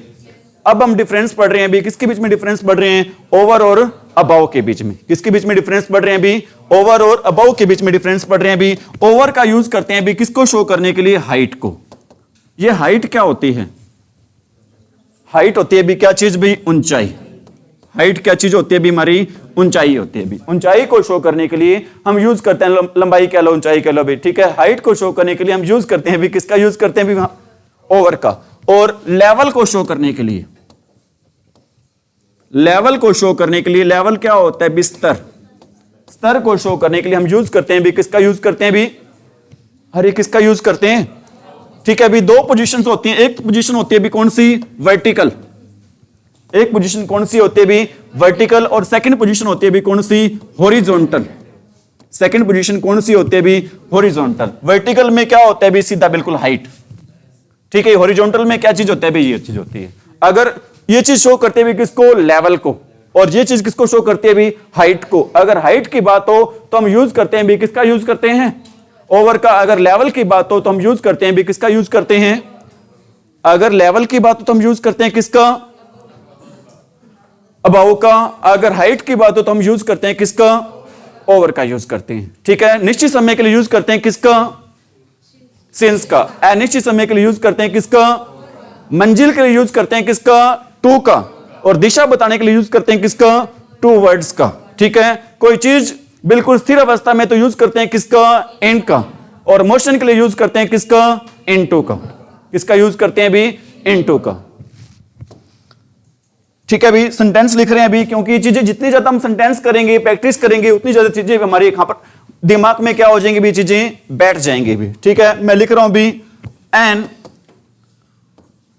अब हम डिफरेंस पढ़ रहे हैं भी, किसके बीच में डिफरेंस पढ़ रहे हैं, ओवर और अबव के बीच में। किसके बीच में डिफरेंस पढ़ रहे हैं भी, ओवर और अबव के बीच में डिफरेंस पढ़ रहे हैं भी। ओवर का यूज करते हैं भी किसको शो करने के लिए, हाइट को। ये हाइट क्या होती है, हाइट होती है भी क्या चीज भी, ऊंचाई। हाइट क्या चीज होती है भी, हमारी ऊंचाई होती है भी। ऊंचाई को शो करने के लिए हम यूज करते हैं, लंबाई कह लो, ऊंचाई कह लो भी। ठीक है, हाइट को शो करने के लिए हम यूज करते हैं भी, किसका यूज करते हैं भी, ओवर का। और लेवल को शो करने के लिए, लेवल को शो करने के लिए, लेवल क्या होता है भी, स्तर। स्तर को शो करने के लिए हम यूज करते हैं भी, किसका यूज करते हैं भी, अरे किसका यूज करते हैं। ठीक है, अभी दो पोजीशंस होती हैं, एक पोजीशन होती है भी कौन सी, वर्टिकल। एक पोजीशन कौन सी होती है भी, वर्टिकल, और सेकंड पोजीशन होती है भी कौन सी, हॉरिजॉन्टल। सेकंड पोजीशन कौन सी होती है भी, हॉरिजॉन्टल। वर्टिकल में क्या होता है भी, सीधा बिल्कुल हाइट। ठीक है, हॉरिजॉन्टल में क्या चीज होता है भी, ये चीज होती है। अगर ये चीज शो करते हैं भी किसको, लेवल को, और ये चीज किसको शो करती है भी, हाइट को। अगर हाइट की बात हो तो हम यूज करते हैं भी, किसका यूज करते हैं, ओवर का। अगर लेवल की बात हो तो हम यूज करते हैं भी, किसका यूज करते हैं, अगर लेवल की बात हो तो हम यूज करते हैं किसका, अबव का। अगर हाइट की बात हो तो हम यूज करते हैं किसका, ओवर का यूज करते हैं। ठीक है, निश्चित समय के लिए यूज करते हैं किसका, सिंस का। अनिश्चित समय के लिए यूज करते हैं किसका, मंजिल के लिए यूज करते हैं किसका, टू का। और दिशा बताने के लिए यूज करते हैं किसका, टू वर्ड्स का। ठीक है, कोई चीज बिल्कुल स्थिर अवस्था में तो यूज करते हैं किसका, इन का। और मोशन के लिए यूज करते हैं किसका, इनटू का। किसका यूज करते हैं भी, इनटू का। ठीक है, अभी सेंटेंस लिख रहे हैं अभी, क्योंकि ये चीजें जितनी ज्यादा हम सेंटेंस करेंगे, प्रैक्टिस करेंगे, उतनी ज्यादा चीजें हमारी यहां पर दिमाग में क्या हो जाएंगी भी, चीजें बैठ जाएंगी भी। ठीक है, मैं लिख रहा हूं भी, an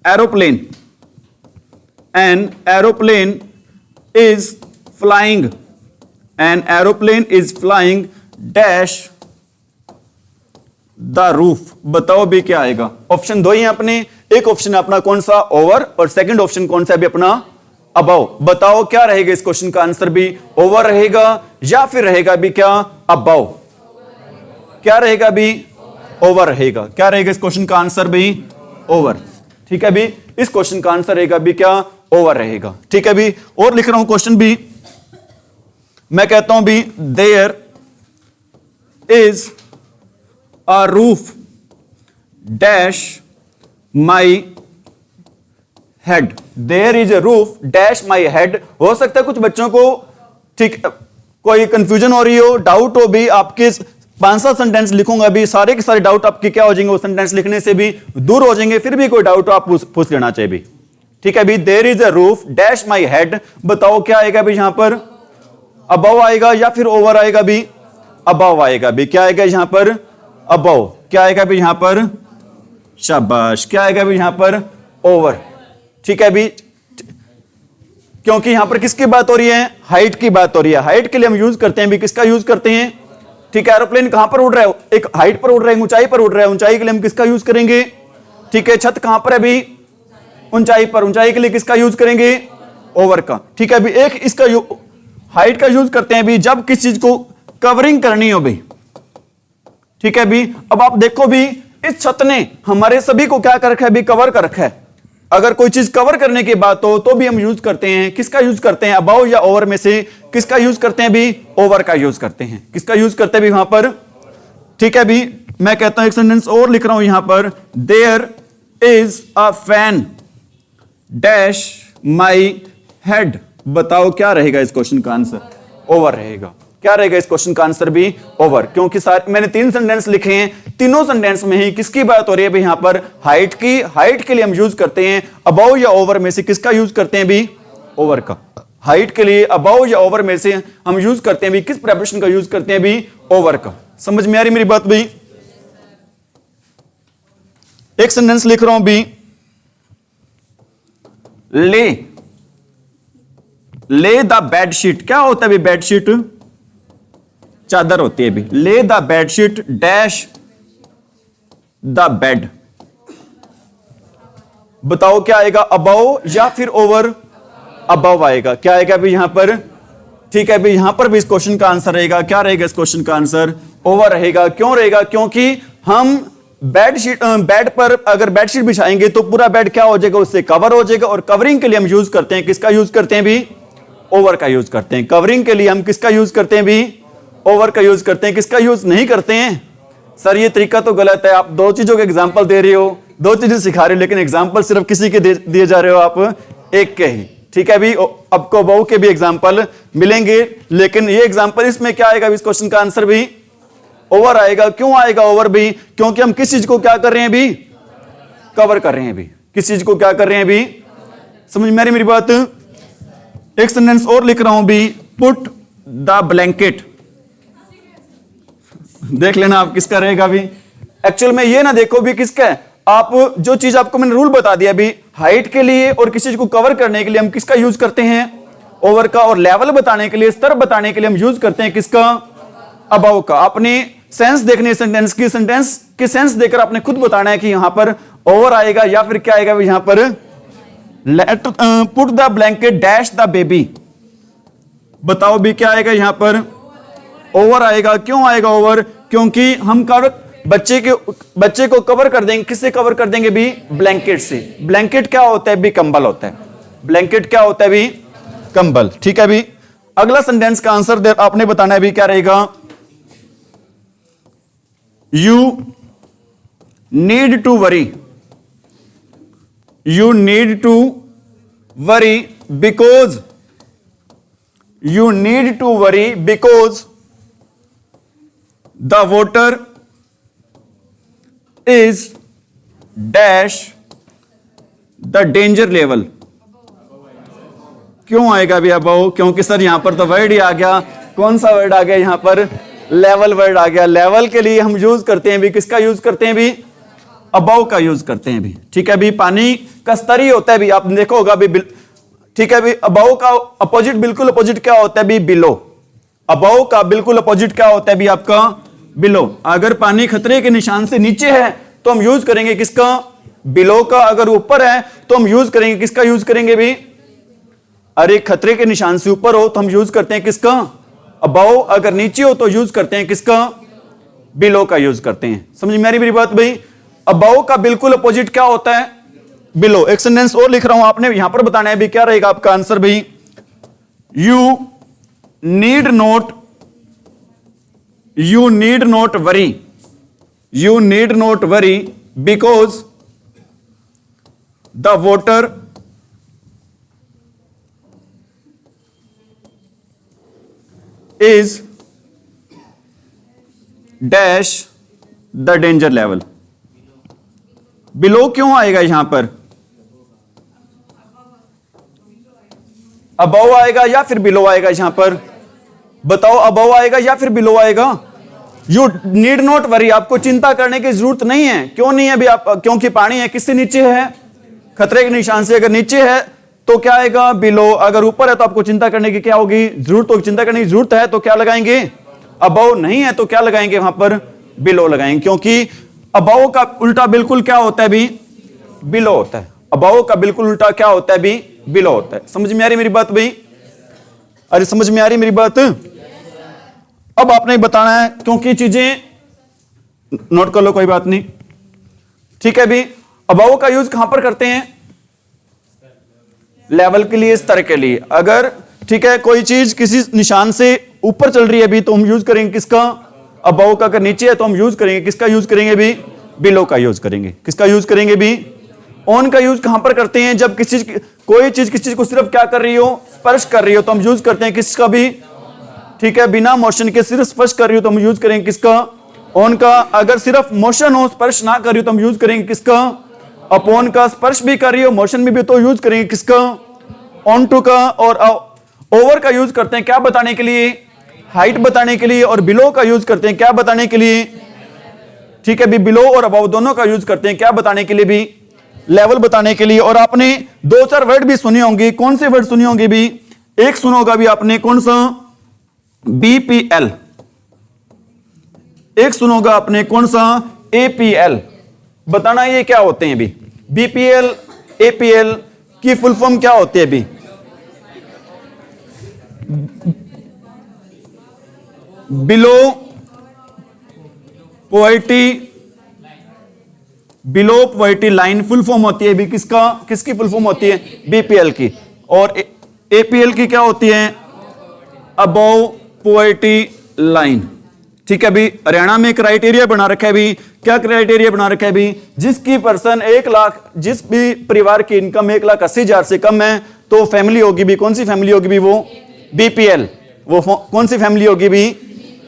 aeroplane, an aeroplane is flying, an aeroplane is flying dash the roof. बताओ भी क्या आएगा। ऑप्शन दो ही है अपने, एक ऑप्शन है अपना कौन सा, ओवर, और सेकंड ऑप्शन कौन सा है भी अपना, अबव। बताओ क्या रहेगा इस क्वेश्चन का आंसर भी, ओवर रहेगा या फिर रहेगा भी क्या, अबव। क्या रहेगा भी, ओवर रहेगा। क्या रहेगा इस क्वेश्चन का आंसर भी, ओवर। ठीक है भी, इस क्वेश्चन का आंसर रहेगा भी क्या, ओवर रहेगा। ठीक है भी, और लिख रहा हूं क्वेश्चन भी, मैं कहता हूं भी, there is a roof dash my head. There is a roof dash my head. हो सकता है कुछ बच्चों को ठीक कोई कंफ्यूजन हो रही हो, डाउट हो भी, आपके 5-7 सेंटेंस लिखूंगा भी, सारे के सारे डाउट आपके क्या हो जाएंगे, वो सेंटेंस लिखने से भी दूर हो जाएंगे। फिर भी कोई डाउट हो आप पूछ लेना चाहिए भी। ठीक है भी, there is a roof dash my head. बताओ क्या आएगा भी यहां पर, अबव आएगा या फिर ओवर आएगा भी, अबव आएगा भी। क्या आएगा यहां पर, अबव। क्या आएगा भी यहां पर, शाबाश। क्या आएगा भी यहां पर, ओवर। ठीक है भी, क्योंकि यहां पर किसकी बात हो रही है, हाइट की बात हो रही है। हाइट के लिए हम यूज करते हैं भी, किसका यूज करते हैं। ठीक है, एरोप्लेन कहां पर उड़ रहा है, एक हाइट पर उड़ रहा है, ऊंचाई पर उड़ रहा है। ऊंचाई के लिए हम किसका यूज करेंगे। ठीक है, छत कहां पर है भी, ऊंचाई पर। ऊंचाई के लिए किसका यूज करेंगे, ओवर का। ठीक है भी, एक इसका हाइट का यूज करते हैं भी जब किस चीज को कवरिंग करनी हो भी। ठीक है भी, अब आप देखो भी, इस छत ने हमारे सभी को क्या कर रखा है भी, कवर कर रखा है। अगर कोई चीज कवर करने की बात हो तो भी हम यूज करते हैं, किसका यूज करते हैं, अबव या ओवर में से किसका यूज करते हैं भी, ओवर का यूज करते हैं। किसका यूज करते हैं भी वहां पर। ठीक है भी, मैं कहता हूं एक सेंटेंस और लिख रहा हूं यहां पर, there is a fan dash my head. बताओ क्या रहेगा इस क्वेश्चन का आंसर, ओवर रहेगा। क्या रहेगा इस क्वेश्चन का आंसर भी? ओवर। क्योंकि मैंने 3 सेंटेंस लिखे हैं, तीनों सेंटेंस में ही किसकी बात हो रही है भाई? यहां पर हाइट की। हाइट के लिए हम यूज करते हैं अबव या ओवर में से किसका यूज करते हैं भी? ओवर का। हाइट के लिए अबव या ओवर में से हम यूज करते हैं भी किस प्रेपोजिशन का यूज करते हैं भी? ओवर का। समझ में आ रही मेरी बात भाई? एक सेंटेंस लिख रहा हूं भी, ले द बेडशीट। क्या होता है भी बेडशीट? चादर होती है भी। ले the bedsheet dash the bed. बताओ क्या आएगा, अबव या फिर ओवर? अबव आएगा। क्या आएगा भी यहां पर? ठीक है भी, यहां पर भी इस क्वेश्चन का आंसर रहेगा, क्या रहेगा इस क्वेश्चन का आंसर? ओवर रहेगा। क्यों रहेगा? क्योंकि हम बेड पर अगर बेडशीट बिछाएंगे तो पूरा बेड क्या हो जाएगा? उससे कवर हो जाएगा। और कवरिंग के लिए हम यूज करते हैं किसका यूज करते हैं भी? ओवर का यूज करते हैं। कवरिंग के लिए हम किसका यूज करते हैं भी? ओवर का यूज करते हैं। किसका यूज नहीं करते हैं? सर ये तरीका तो गलत है, आप 2 चीजों के एग्जाम्पल दे रहे हो, 2 चीजें सिखा रहे हो, लेकिन एग्जाम्पल सिर्फ किसी के दिए जा रहे हो आप, एक के ही। ठीक है भी, आपको बहु के भी एग्जाम्पल मिलेंगे, लेकिन ये एग्जाम्पल इसमें क्या आएगा इस क्वेश्चन का आंसर भी? ओवर आएगा। क्यों आएगा ओवर भी? क्योंकि हम किस चीज को क्या कर रहे हैं भी? कवर कर रहे हैं भी। किस चीज को क्या कर रहे हैं भी? समझ में आ रही मेरी बात? एक सेंटेंस और लिख रहा हूं भी, पुट द ब्लैंकेट। देख लेना आप किसका रहेगा भी। एक्चुअल में ये ना देखो भी किसका है, आप जो चीज आपको मैंने रूल बता दिया भी, हाइट के लिए और किसी चीज को कवर करने के लिए हम किसका यूज करते हैं? ओवर का। और लेवल बताने के लिए, स्तर बताने के लिए हम यूज करते हैं किसका? अबव का। अपनी सेंस देखनी है सेंटेंस की सेंस देकर आपने खुद बताना है कि यहां पर ओवर आएगा या फिर क्या आएगा यहां पर? Late put the blanket dash the baby. बताओ भी क्या आएगा यहां पर? ओवर आएगा। क्यों आएगा ओवर? क्योंकि हम बच्चे को कवर कर देंगे, किससे कवर कर देंगे भी? ब्लैंकेट से। ब्लैंकेट क्या होता है भी? कंबल होता है। ब्लैंकेट क्या होता है भी? कंबल। ठीक है भी। अगला सेंटेंस का आंसर आपने बताना है भी, क्या रहेगा? You need to worry. You need to worry because the water is dash the danger level. क्यों आएगा भी अबव? क्योंकि सर यहां पर तो वर्ड ही आ गया। कौन सा वर्ड आ गया यहां पर? लेवल वर्ड आ गया। लेवल के लिए हम यूज करते हैं भी किसका यूज करते हैं भी? अबव का यूज करते हैं भी। ठीक है भी। पानी का स्तर ही होता है भी, आपने देखा होगा भी। ठीक है भी। अबव का अपोजिट, बिल्कुल अपोजिट क्या होता है भी? बिलो। अबव का बिल्कुल अपोजिट क्या होता है भी आपका? बिलो। अगर पानी खतरे के निशान से नीचे है तो हम यूज करेंगे किसका? बिलो का। अगर ऊपर है तो हम यूज करेंगे किसका? यूज करेंगे भी? अरे खतरे के निशान से ऊपर हो तो हम यूज करते हैं किसका? अबव। अगर नीचे हो तो यूज करते हैं किसका? बिलो का यूज करते हैं। समझ में आ रही मेरी बात भाई? अबव का बिल्कुल अपोजिट क्या होता है? बिलो। एक सेंटेंस और लिख रहा हूं, आपने यहां पर बताना है भी, क्या रहेगा आपका आंसर भाई? You need not worry because the water is dash the danger level. Below क्यों आएगा यहां पर? अबव आएगा या फिर बिलो आएगा यहां पर? बताओ, अबव आएगा या फिर बिलो आएगा? यू नीड नॉट वरी, आपको चिंता करने की जरूरत नहीं है। क्यों नहीं है अभी? आप क्योंकि पानी है किससे नीचे है? खतरे के निशान से। अगर नीचे है तो क्या आएगा? बिलो। अगर ऊपर है तो आपको चिंता करने की क्या होगी? जरूरत होगी। चिंता करने की जरूरत है तो क्या लगाएंगे? अबव। नहीं है तो क्या लगाएंगे वहां पर? बिलो लगाएंगे। क्योंकि अबव का उल्टा बिल्कुल क्या होता है भी? बिलो होता है। अबव का बिल्कुल उल्टा क्या होता है भी? बिलो होता है। समझ में आ रही मेरी बात भाई? अरे समझ में आ रही मेरी बात? अब आपने बताना है, क्योंकि चीजें नोट कर लो, कोई बात नहीं। ठीक है भी। अबव का यूज कहां पर करते हैं? लेवल के लिए, स्तर के लिए। अगर ठीक है कोई चीज किसी निशान से ऊपर चल रही है भी तो हम यूज करेंगे किसका? अबव का। अगर नीचे है तो हम यूज करेंगे किसका? यूज करेंगे भी? बिलो का यूज करेंगे। किसका यूज करेंगे भी? ऑन का यूज कहां पर करते हैं? जब कोई चीज किसी चीज को सिर्फ क्या कर रही हो? स्पर्श कर रही हो तो हम यूज करते हैं किसका भी? ठीक है, बिना मोशन के सिर्फ स्पर्श कर रही हो तो हम यूज करेंगे किसका? ऑन का। अगर सिर्फ मोशन हो, स्पर्श ना कर रही हो तो हम यूज करेंगे किसका? अपॉन का। स्पर्श भी कर रही हो, मोशन में भी तो यूज करेंगे किसका? ऑन टू का। और ओवर का यूज करते हैं क्या बताने के लिए? हाइट बताने के लिए। और बिलो का यूज करते हैं क्या बताने के लिए? ठीक है भी, बिलो और अबव दोनों का यूज करते हैं क्या बताने के लिए भी? लेवल बताने के लिए। और आपने 2-4 वर्ड भी सुने होंगे। कौन से वर्ड सुने होंगे भी? एक सुना होगा भी आपने, कौन सा? बीपीएल। एक सुना होगा आपने, कौन सा? एपीएल। बताना ये क्या होते हैं भी? बीपीएल एपीएल की फुल फॉर्म क्या होती है भी? Below poverty line full form होती है भी किसका? किसकी फुल फॉर्म होती है? बीपीएल की। और एपीएल की क्या होती है? Above poverty line. ठीक है भी, हरियाणा में क्राइटेरिया बना रखा है भी। क्या क्राइटेरिया बना रखा है भी? जिसकी पर्सन 1 लाख, जिस भी परिवार की इनकम 1,80,000 से कम है तो फैमिली होगी भी। कौन सी फैमिली होगी भी? वो बीपीएल। वो कौन सी फैमिली होगी भी?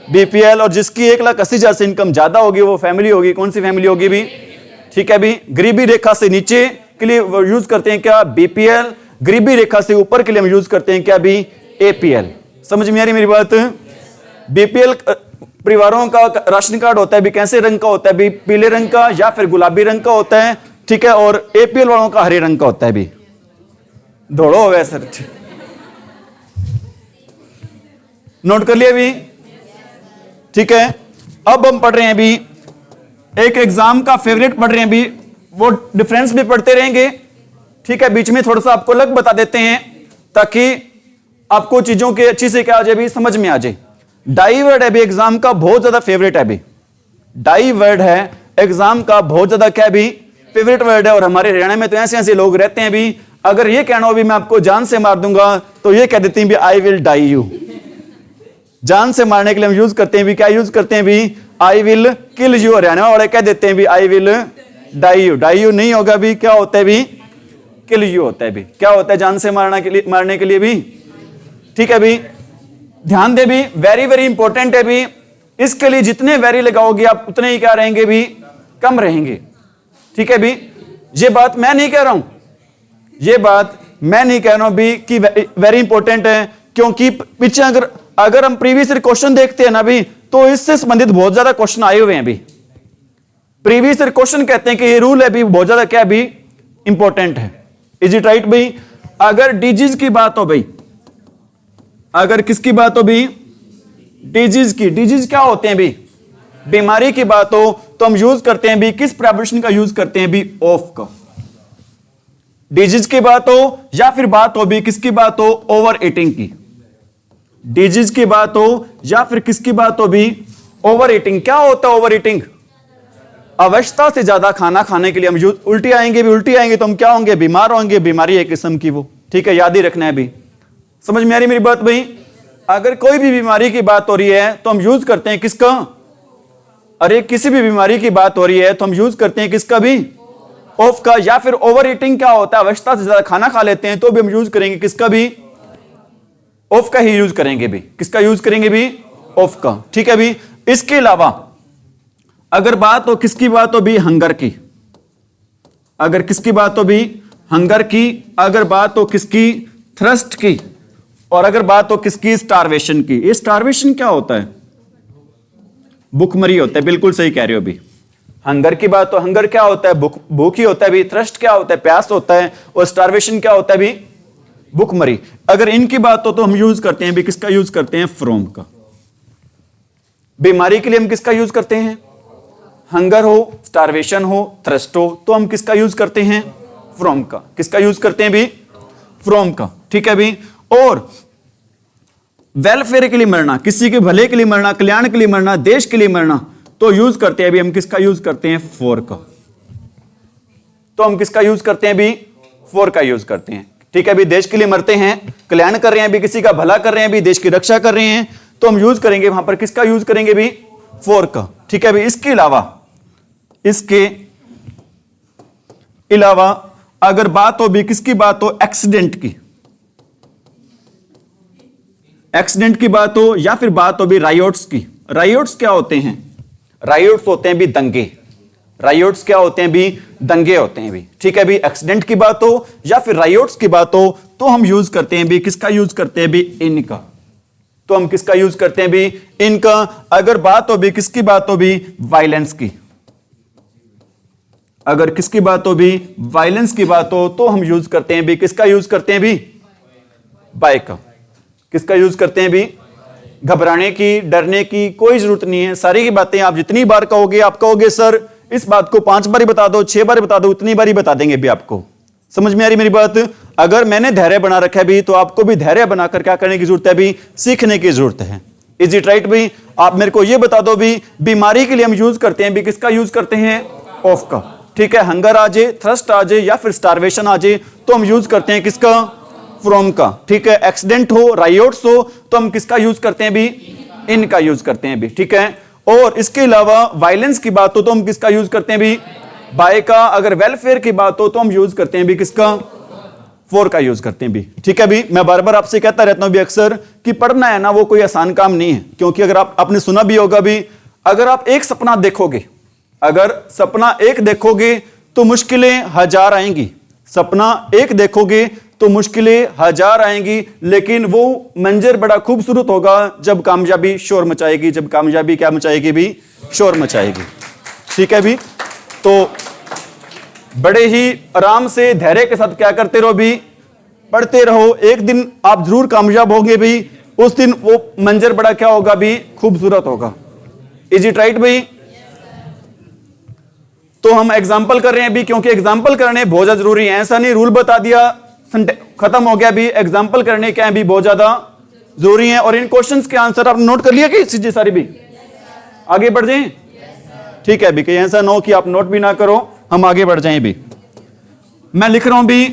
बीपीएल। और जिसकी 1,80,000 से इनकम ज्यादा होगी वो फैमिली होगी, कौन सी फैमिली होगी भी? ठीक है भी, गरीबी रेखा से नीचे के लिए यूज करते हैं क्या? बीपीएल। गरीबी रेखा से ऊपर के लिए हम यूज करते हैं क्या भी? एपीएल। समझ में आ रही मेरी बात? बीपीएल परिवारों का राशन कार्ड होता है भी कैसे रंग का होता है भी? पीले रंग का या फिर गुलाबी रंग का होता है। ठीक है, और एपीएल वालों का हरे रंग का होता है भी। दौड़ो हो गया सर, नोट कर लिया भी? ठीक है, अब हम पढ़ रहे हैं भी एक एग्जाम का फेवरेट पढ़ रहे हैं भी, वो डिफरेंस भी पढ़ते रहेंगे। ठीक है, बीच में थोड़ा सा आपको अलग बता देते हैं ताकि आपको चीजों के अच्छी से क्या आ जाए भी, समझ में आ जाए। डाई वर्ड है भी एग्जाम का बहुत ज्यादा फेवरेट है भी। डाई वर्ड है एग्जाम का बहुत ज्यादा क्या भी? फेवरेट वर्ड है। और हमारे हरियाणा में तो ऐसे ऐसे लोग रहते हैं भी, अगर ये कहना हो भी मैं आपको जान से मार दूंगा तो ये कह देते हैं भी आई विल डाई यू। जान से मारने के लिए हम यूज करते हैं भी, क्या यूज करते हैं भी? I will kill you. Haryana वाले कह देते हैं भी I will die you. Die you नहीं होगा भी, क्या होता है भी? किल यू होता है भी। क्या होता है? जान से मारने के लिए भी। ठीक है भी, ध्यान दे भी, वेरी वेरी इंपॉर्टेंट है भी। इसके लिए जितने वेरी लगाओगे आप उतने ही क्या रहेंगे भी? कम रहेंगे। ठीक है भी, ये बात मैं नहीं कह रहा हूं, ये बात मैं नहीं कह रहा हूं भी कि वेरी इंपॉर्टेंट है, क्योंकि पीछे अगर हम प्रीवियस ईयर क्वेश्चन देखते हैं ना भी, तो इससे संबंधित बहुत ज्यादा क्वेश्चन आए हुए हैं भी। प्रीवियस ईयर क्वेश्चन कहते हैं कि ये रूल है भी बहुत ज्यादा क्या भी? इंपॉर्टेंट है। इज इट राइट भाई? अगर डिजीज की बात हो भाई, अगर किसकी बात हो भी? डिजीज की। डिजीज क्या होते हैं भी? बीमारी की बात हो तो हम यूज करते हैं भी किस प्रेपोजिशन का यूज करते हैं भी? ऑफ का। डिजीज की बात हो या फिर बात हो भी किसकी बात हो? ओवर ईटिंग की। डिजीज की बात हो या फिर किसकी बात हो भी? Over eating. क्या होता है ओवर ईटिंग? आवश्यकता से ज्यादा खाना खाने के लिए हम यूज, उल्टी आएंगे भी, उल्टी आएंगे तो हम क्या होंगे? बीमार होंगे। बीमारी एक किस्म की वो। ठीक है, याद ही रखना है भी। समझ में आ रही मेरी बात भाई? अगर कोई भी बीमारी की बात हो रही है तो हम यूज करते हैं किसका? अरे किसी भी बीमारी की बात हो रही है तो हम यूज करते हैं किसका भी? ऑफ का। या फिर ओवर ईटिंग क्या होता है? आवश्यकता से ज्यादा खाना खा लेते हैं तो भी हम यूज करेंगे किसका भी? ऑफ का ही यूज करेंगे भी। किसका यूज करेंगे भी? ऑफ का। ठीक है भी, इसके अलावा अगर बात हो किसकी बात हो भी? हंगर की। अगर किसकी बात हो भी? हंगर की। अगर बात हो किसकी? थ्रस्ट की। और अगर बात हो किसकी? स्टारवेशन की। ये स्टारवेशन क्या होता है? भूखमरी होता है। बिल्कुल सही कह रहे हो भी। हंगर की बात हो, हंगर क्या होता है? भूख ही होता है भी। थ्रस्ट क्या होता है? प्यास होता है। और स्टारवेशन क्या होता है भी? भूखमरी। अगर इनकी बात हो तो हम यूज करते हैं भी किसका? यूज करते हैं फ्रॉम का। बीमारी के लिए हम किसका यूज करते हैं? हंगर हो, स्टारवेशन हो, थ्रस्ट हो तो हम किसका यूज करते हैं? फ्रॉम का। किसका यूज करते हैं भी? फ्रॉम का। ठीक है भी, और वेलफेयर के लिए मरना, किसी के भले के लिए मरना, कल्याण के लिए मरना, देश के लिए मरना तो यूज करते हैं भी हम किसका? यूज करते हैं फॉर का। तो हम किसका यूज करते हैं भी? फॉर का यूज करते हैं। ठीक है भी, देश के लिए मरते हैं, कल्याण कर रहे हैं भी, किसी का भला कर रहे हैं भी, देश की रक्षा कर रहे हैं तो हम यूज करेंगे वहां पर किसका? यूज करेंगे भी? फॉर का। ठीक है भी, इसके अलावा अगर बात हो भी किसकी बात हो? एक्सीडेंट की। एक्सीडेंट की बात हो या फिर बात हो भी रायोट्स की। रायोट्स क्या होते हैं? रायोट्स होते हैं भी दंगे। रायोट्स क्या होते हैं भी? दंगे होते हैं भी। ठीक है भी, एक्सीडेंट की बात हो या फिर रायोट्स की बात हो तो हम यूज करते हैं भी किसका यूज करते हैं भी? इनका। तो हम किसका यूज करते हैं भी? इनका। अगर बात हो भी किसकी बात हो भी? वायलेंस की। अगर किसकी बात हो भी? वायलेंस की बात हो तो हम यूज करते हैं भी किसका यूज करते हैं भी? बाय का। किसका यूज करते हैं भी? घबराने की, डरने की कोई जरूरत नहीं है। सारी की बातें आप जितनी बार कहोगे, आप कहोगे सर इस बात को 5 बार बता दो, 6 बार बता दो, उतनी बार बता देंगे भी आपको। समझ में आ रही मेरी बात? अगर मैंने धैर्य बना रखा है भी तो आपको भी धैर्य बनाकर क्या करने की जरूरत है भी? सीखने की जरूरत है। इज इट राइट भी? आप मेरे को यह बता दो भी, बीमारी के लिए हम यूज करते हैं भी किसका यूज करते हैं? ऑफ का। ठीक है, हंगर आ जाए, थ्रस्ट आ जाए या फिर स्टारवेशन आ जाए तो हम यूज करते हैं किसका? फ्रॉम का। ठीक है, एक्सीडेंट हो, रायोट्स हो तो हम किसका यूज करते हैं भी? इनका यूज करते हैं भी। ठीक है, और इसके अलावा वायलेंस की बात हो तो हम किसका यूज करते हैं भी? बाय का। अगर वेलफेयर की बात हो तो हम यूज करते हैं भी किसका? फॉर का यूज करते हैं भी। ठीक है भी, मैं बार बार आपसे कहता रहता हूं भी अक्सर कि पढ़ना है ना वो कोई आसान काम नहीं है। क्योंकि अगर आपने सुना भी होगा भी, अगर आप एक सपना देखोगे, अगर सपना एक देखोगे तो मुश्किलें 1000 आएंगी। सपना एक देखोगे तो मुश्किलें 1000 आएंगी, लेकिन वो मंजर बड़ा खूबसूरत होगा जब कामयाबी शोर मचाएगी। जब कामयाबी क्या मचाएगी भी? शोर मचाएगी। ठीक है भी, तो बड़े ही आराम से धैर्य के साथ क्या करते रहो भी? पढ़ते रहो। एक दिन आप जरूर कामयाब होगे भी। उस दिन वो मंजर बड़ा क्या होगा भी? खूबसूरत होगा। इज इट राइट भाई? तो हम एग्जाम्पल कर रहे हैं भी, क्योंकि एग्जाम्पल करने बहुत ज्यादा जरूरी है। ऐसा नहीं रूल बता दिया खत्म हो गया भी। एग्जाम्पल करने क्या है भी? बहुत ज्यादा जरूरी है। और इन क्वेश्चंस के आंसर आपने नोट कर लिया कि चीजें सारी भी? आगे बढ़ जाएं? ठीक है भी, कहीं ऐसा ना हो कि आप नोट भी ना करो, हम आगे बढ़ जाएं भी। मैं लिख रहा हूं भी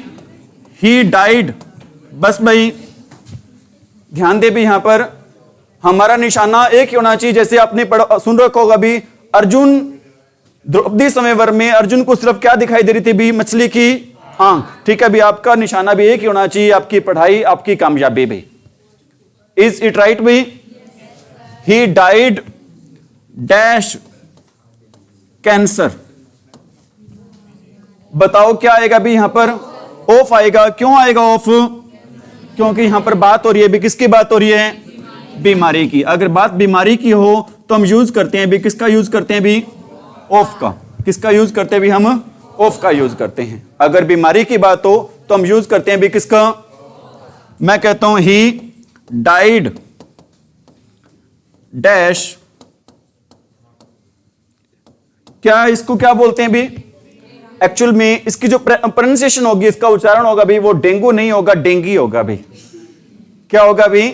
ही डाइड। बस भाई ध्यान दे भी, यहां पर हमारा निशाना एक ही होना चाहिए। जैसे आपने सुन रखा होगा भी, अर्जुन द्रौपदी स्वयंवर में अर्जुन को सिर्फ क्या दिखाई दे रही थी भी? मछली की आंख। ठीक है भी, आपका निशाना भी एक ही होना चाहिए, आपकी पढ़ाई, आपकी कामयाबी भी। इज इट राइट भी? He died dash cancer. बताओ क्या आएगा भी? यहां पर ऑफ आएगा। क्यों आएगा ऑफ? क्योंकि यहां पर बात हो रही है भी किसकी बात हो रही है? बीमारी की। अगर बात बीमारी की हो तो हम यूज करते हैं भी किसका यूज करते हैं भी? ऑफ का। किसका यूज करते हैं भी? हम ऑफ का यूज करते हैं। अगर बीमारी की बात हो तो हम यूज करते हैं भी किसका? मैं कहता हूं ही डाइड डैश, क्या इसको क्या बोलते हैं भी? एक्चुअल में इसकी जो प्रोनाउंसिएशन होगी, इसका उच्चारण होगा भी, वो डेंगू नहीं होगा, डेंगी होगा भी। क्या होगा भी?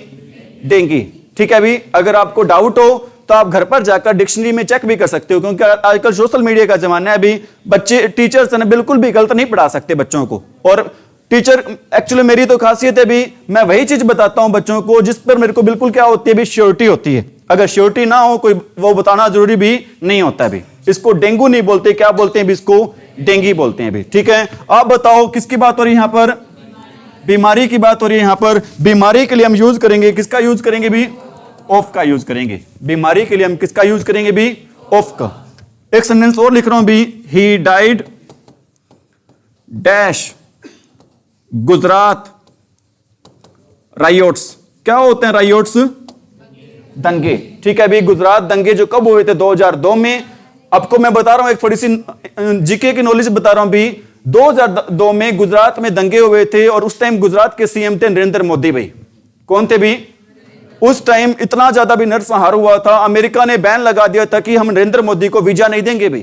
डेंगी। ठीक है भी, अगर आपको डाउट हो तो आप घर पर जाकर डिक्शनरी में चेक भी कर सकते हो। क्योंकि आजकल सोशल मीडिया का जमाना है भी, बच्चे टीचर्स ने बिल्कुल भी गलत नहीं पढ़ा सकते बच्चों को। और टीचर एक्चुअली मेरी तो खासियत है भी, मैं वही चीज बताता हूं बच्चों को जिस पर मेरे को बिल्कुल क्या होती है भी? श्योरिटी होती है। अगर श्योरिटी ना हो कोई, वो बताना जरूरी भी नहीं होता भी। इसको डेंगू नहीं बोलते, क्या बोलते हैं भी? इसको डेंगी बोलते हैं भी। ठीक है, आप बताओ किसकी बात हो रही है यहां पर? बीमारी की बात हो रही है यहां पर। बीमारी के लिए हम यूज करेंगे किसका यूज करेंगे भी? ऑफ का यूज करेंगे। बीमारी के लिए हम किसका यूज करेंगे भी? ऑफ का। एक सेंटेंस और लिख रहा हूं भी, he died dash Gujarat riots. क्या होते हैं रायोट्स? दंगे। ठीक है भी, गुजरात दंगे जो कब हुए थे? 2002 में। आपको मैं बता रहा हूं, एक थोड़ी सी जीके की नॉलेज बता रहा हूं भी। 2002 में गुजरात में दंगे हुए थे और उस टाइम गुजरात के सीएम थे नरेंद्र मोदी भाई। कौन थे भी? उस टाइम इतना ज्यादा भी नरसंहार हुआ था, अमेरिका ने बैन लगा दिया था कि हम नरेंद्र मोदी को वीजा नहीं देंगे भी।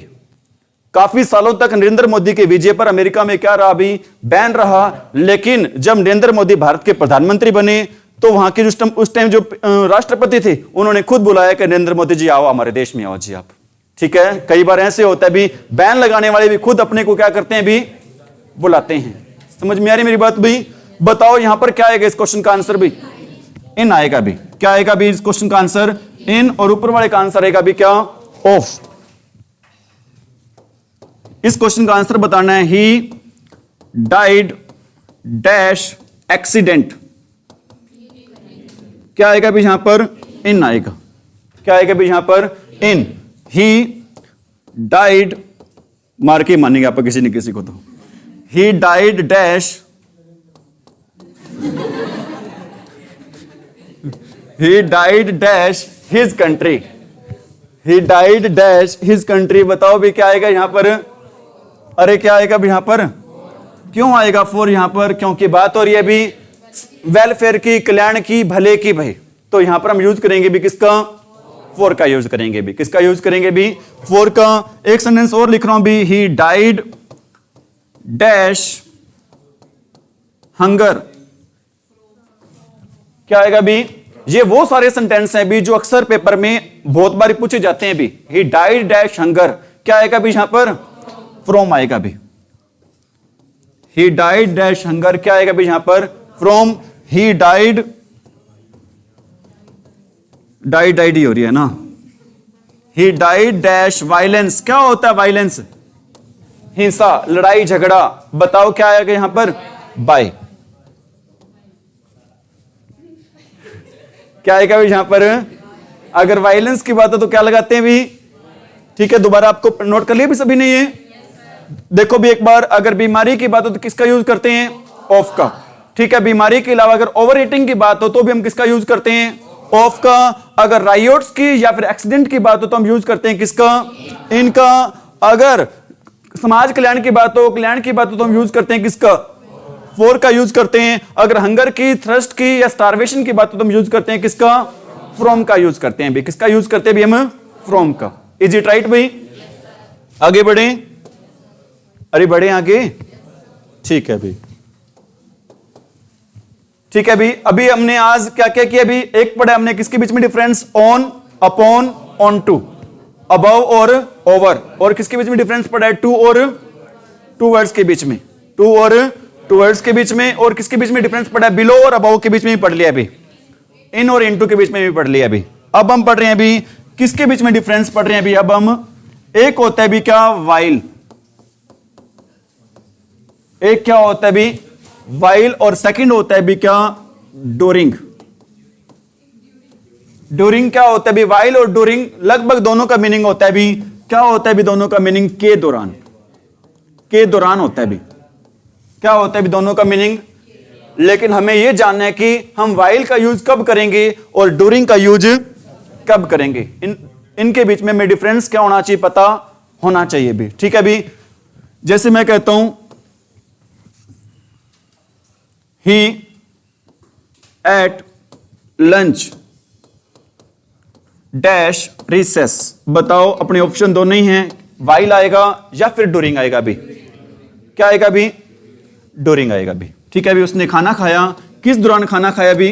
काफी सालों तक नरेंद्र मोदी के वीजे पर अमेरिका में क्या रहा भी? बैन रहा। लेकिन जब नरेंद्र मोदी भारत के प्रधानमंत्री बने तो वहां के उस टाइम जो राष्ट्रपति थे, उन्होंने खुद बुलाया कि नरेंद्र मोदी जी आओ हमारे देश में आओ जी आप। ठीक है, कई बार ऐसे होता है भी, बैन लगाने वाले भी खुद अपने को क्या करते हैं भी? बुलाते हैं। समझ में आ रही मेरी बात भी? बताओ यहां पर क्या आएगा इस क्वेश्चन का आंसर भी? इन आएगा भी। क्या आएगा भी इस क्वेश्चन का आंसर? इन। और ऊपर वाले का आंसर आएगा भी क्या? ऑफ। इस क्वेश्चन का आंसर बताना है, ही डाइड डैश एक्सीडेंट। क्या आएगा भी यहां पर? इन आएगा। क्या आएगा भी यहां पर? इन। ही डाइड, मार के मानेंगे आप किसी न किसी को तो। He died dash, he died dash his country. He died dash his country. बताओ भी क्या आएगा यहां पर? अरे क्या आएगा भी यहां पर? क्यों आएगा फॉर यहां पर? क्योंकि बात हो रही है भी वेलफेयर की, कल्याण की, भले की भाई। तो यहां पर हम यूज करेंगे भी किसका? फॉर का यूज करेंगे भी। किसका यूज करेंगे भी? फॉर का। एक सेंटेंस और लिख रहा हूं भी, ही डाइड डैश हंगर। क्या आएगा भी? ये वो सारे सेंटेंस हैं भी जो अक्सर पेपर में बहुत बार पूछे जाते हैं भी। He died dash hunger. क्या आएगा भी यहां पर? फ्रॉम आएगा भी। He died dash hunger. क्या आएगा भी यहां पर? फ्रॉम। ही डाइड, डाइड ही हो रही है ना। He died dash violence. क्या होता है वायलेंस? हिंसा, लड़ाई झगड़ा। बताओ क्या आएगा यहां पर? बाय। क्या आएगा भी यहां पर? अगर वायलेंस की बात है तो क्या लगाते हैं भी? ठीक है, दोबारा आपको नोट कर लिया भी सभी ने ये? देखो भी एक बार, अगर बीमारी की बात हो तो किसका यूज करते हैं? ऑफ का। ठीक है, बीमारी के अलावा अगर ओवर ईटिंग की बात हो तो भी हम किसका यूज करते हैं? ऑफ का। अगर राइट्स की या फिर एक्सीडेंट की बात हो तो हम यूज करते हैं किसका? इनका। अगर समाज कल्याण की बात हो, कल्याण की बात हो तो हम यूज करते हैं किसका? फॉर का यूज करते हैं। अगर हंगर की, थ्रस्ट की या स्टारवेशन की बात हो तो हम यूज करते हैं किसका? फ्रॉम का यूज करते हैं भी। किसका यूज करते हैं भी हम? फ्रॉम का। इज इट राइट भाई? आगे बढ़े? अरे बढ़े आगे। ठीक है भाई, ठीक है भाई। अभी हमने आज क्या क्या किया? अभी एक पढ़ा हमने किसके बीच में difference? On, upon, on to, above और ओवर। और किसके बीच में डिफरेंस पढ़ा है? टू और टू वर्ड्स के बीच में। टू और टू वर्ड्स के बीच में। और किसके बीच में डिफरेंस पढ़ा है? बिलो और अबव के बीच में भी पढ़ लिया अभी। इन और इनटू के बीच में भी पढ़ लिया अभी। अब हम पढ़ रहे हैं अभी किसके बीच में डिफरेंस पढ़ रहे हैं अभी? अब हम, एक होता है भी क्या? वाइल। एक क्या होता है भी? वाइल। और सेकंड होता है भी क्या? ड्यूरिंग। ड्यूरिंग क्या होता है भी? वाइल और ड्यूरिंग लगभग दोनों का मीनिंग होता है भी क्या होता है भी? दोनों का मीनिंग के दौरान। के दौरान होता है भी। क्या होता है भी? दोनों का मीनिंग। लेकिन हमें यह जानना है कि हम वाइल का यूज कब करेंगे और ड्यूरिंग का यूज कब करेंगे। इनके बीच में डिफरेंस क्या होना चाहिए? पता होना चाहिए भी। ठीक है भी। जैसे मैं कहता हूं ही एट लंच डैश रिसेस। बताओ अपने ऑप्शन दोनों ही हैं, वाइल आएगा या फिर ड्यूरिंग आएगा भी? क्या आएगा भी? ड्यूरिंग आएगा भी। ठीक है भी। उसने खाना खाया, किस दौरान खाना खाया भी?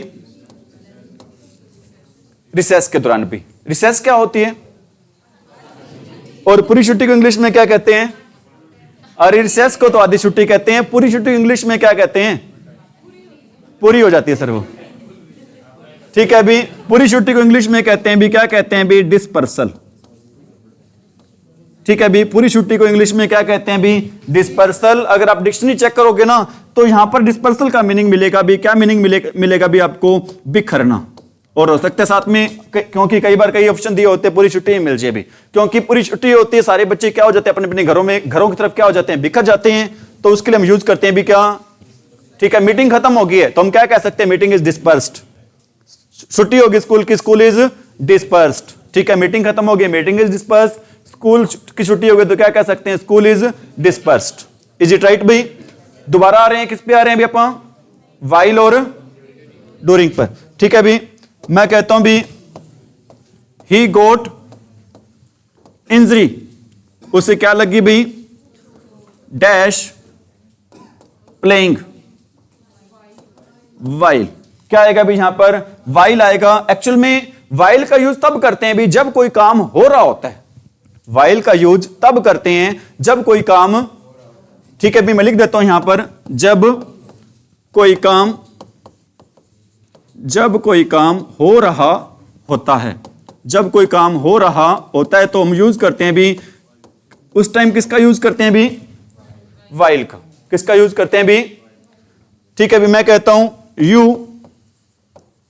रिसेस के दौरान भी। रिसेस क्या होती है? और पूरी छुट्टी को इंग्लिश में क्या कहते हैं? अरे रिसेस को तो आधी छुट्टी कहते हैं, पूरी छुट्टी इंग्लिश में क्या कहते हैं? पूरी हो जाती है सर वो। ठीक है भी। पूरी छुट्टी को इंग्लिश में कहते हैं भी क्या कहते हैं भी? डिस्पर्सल। ठीक है भी। पूरी छुट्टी को इंग्लिश में क्या कहते हैं भी? डिस्पर्सल। अगर आप डिक्शनरी चेक करोगे ना तो यहां पर डिस्पर्सल का मीनिंग मिलेगा भी क्या? मीनिंग मिलेगा भी आपको? बिखरना। और हो सकता है साथ में, क्योंकि कई बार कई ऑप्शन दिए होते हैं पूरी छुट्टी में मिल जाए भी, क्योंकि पूरी छुट्टी होती है, सारे बच्चे क्या हो जाते हैं? अपने अपने घरों में, घरों की तरफ क्या हो जाते हैं? बिखर जाते हैं। तो उसके लिए हम यूज करते हैं भी क्या? ठीक है, मीटिंग खत्म हो गई है तो हम क्या कह सकते हैं? Meeting is dispersed. छुट्टी होगी स्कूल की, स्कूल इज डिस्पर्स्ड। ठीक है, मीटिंग खत्म हो गई, मीटिंग इज डिस्पर्स्ड। स्कूल की छुट्टी हो गई तो क्या कह सकते हैं? School is dispersed. Is it right भाई? दोबारा आ रहे हैं, किस पे आ रहे हैं अभी अपन? वाइल और ड्यूरिंग पर। ठीक है भी। मैं कहता हूं भी ही गोट इंजरी। उसे क्या लगी भी? Dash playing while. क्या आएगा भी यहां पर? वाइल आएगा। एक्चुअल में वाइल का यूज तब करते हैं भी जब कोई काम हो रहा होता है। वाइल का यूज तब करते हैं जब कोई काम, ठीक है भी, मैं लिख देता हूं यहां पर, जब कोई काम हो रहा होता है। जब कोई काम हो रहा होता है तो हम यूज करते हैं भी उस टाइम किसका यूज करते हैं भी? वाइल का। किसका यूज करते हैं भी? ठीक है भी। मैं कहता हूं यू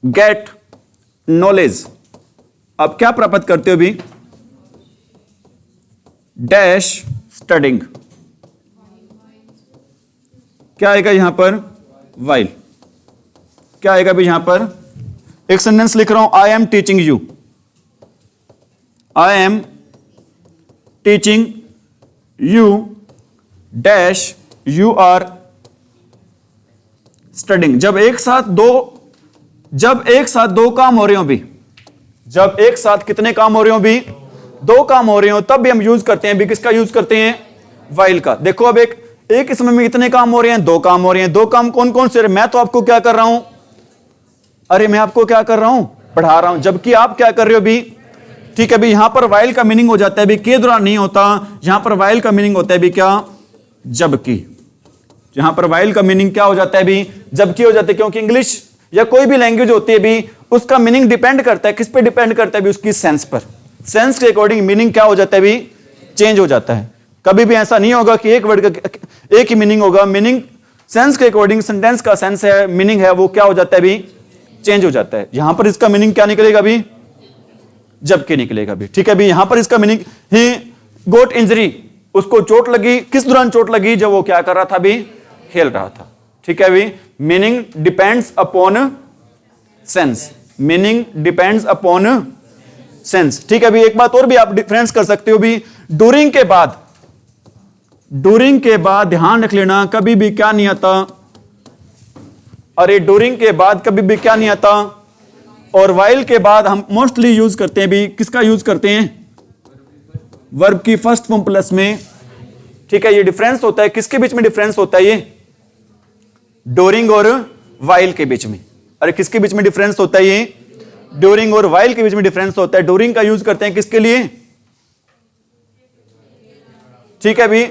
गेट नॉलेज। अब क्या प्राप्त करते हो भी? Dash studying. क्या आएगा यहां पर? वाइल। क्या आएगा भी यहां पर? एक सेंटेंस लिख रहा हूं, I am teaching you, I am teaching you dash you are studying. जब एक साथ दो काम हो रहे हो भी, जब एक साथ कितने काम हो रहे हो भी? दो काम हो रहे हो, तब भी हम यूज करते हैं भी किसका यूज करते हैं? वाइल का। देखो अब एक समय में कितने काम हो रहे हैं? दो काम हो रहे हैं। दो काम कौन कौन से? मैं तो आपको क्या कर रहा हूं? अरे मैं आपको क्या कर रहा हूं? पढ़ा रहा हूं। जबकि आप क्या कर रहे हो भी? ठीक है भी, यहां पर वाइल का मीनिंग हो जाता है भी के दौरान नहीं होता, यहां पर वाइल का मीनिंग होता है भी क्या? जबकि। यहां पर वाइल का मीनिंग क्या हो जाता है भी? जबकि हो जाता है। क्योंकि इंग्लिश या कोई भी लैंग्वेज होती है भी, उसका मीनिंग डिपेंड करता है किस पे? डिपेंड करता है भी उसकी सेंस पर। सेंस के अकॉर्डिंग मीनिंग क्या हो जाता है भी? चेंज हो जाता है। कभी भी ऐसा नहीं होगा कि एक वर्ड का एक ही मीनिंग होगा। मीनिंग सेंस के अकॉर्डिंग, सेंटेंस का सेंस है, मीनिंग है, वो क्या हो जाता है भी? चेंज हो जाता है। यहां पर इसका मीनिंग क्या निकलेगा भी? जबकि निकलेगा भी। ठीक है भी, यहां पर इसका मीनिंग ही गोट इंजरी, उसको चोट लगी। किस दौरान चोट लगी? जब वो क्या कर रहा था भी? खेल रहा था। ठीक है भी, meaning depends upon sense, meaning depends upon sense. ठीक है भी, एक बात और भी आप डिफरेंस कर सकते हो भी, डूरिंग के बाद ध्यान रख लेना, कभी भी क्या नहीं आता? अरे डूरिंग के बाद कभी भी क्या नहीं आता? और वाइल के बाद हम मोस्टली यूज करते हैं भी किसका यूज करते हैं? वर्ब की फर्स्ट फॉर्म प्लस में। ठीक है, ये डिफरेंस होता है। किसके बीच में डिफरेंस होता है? ये डूरिंग और वाइल के बीच में। अरे किसके बीच में डिफरेंस होता है? ये डूरिंग और वाइल के बीच में डिफरेंस होता है। डूरिंग का यूज करते हैं किसके लिए? ठीक है भी,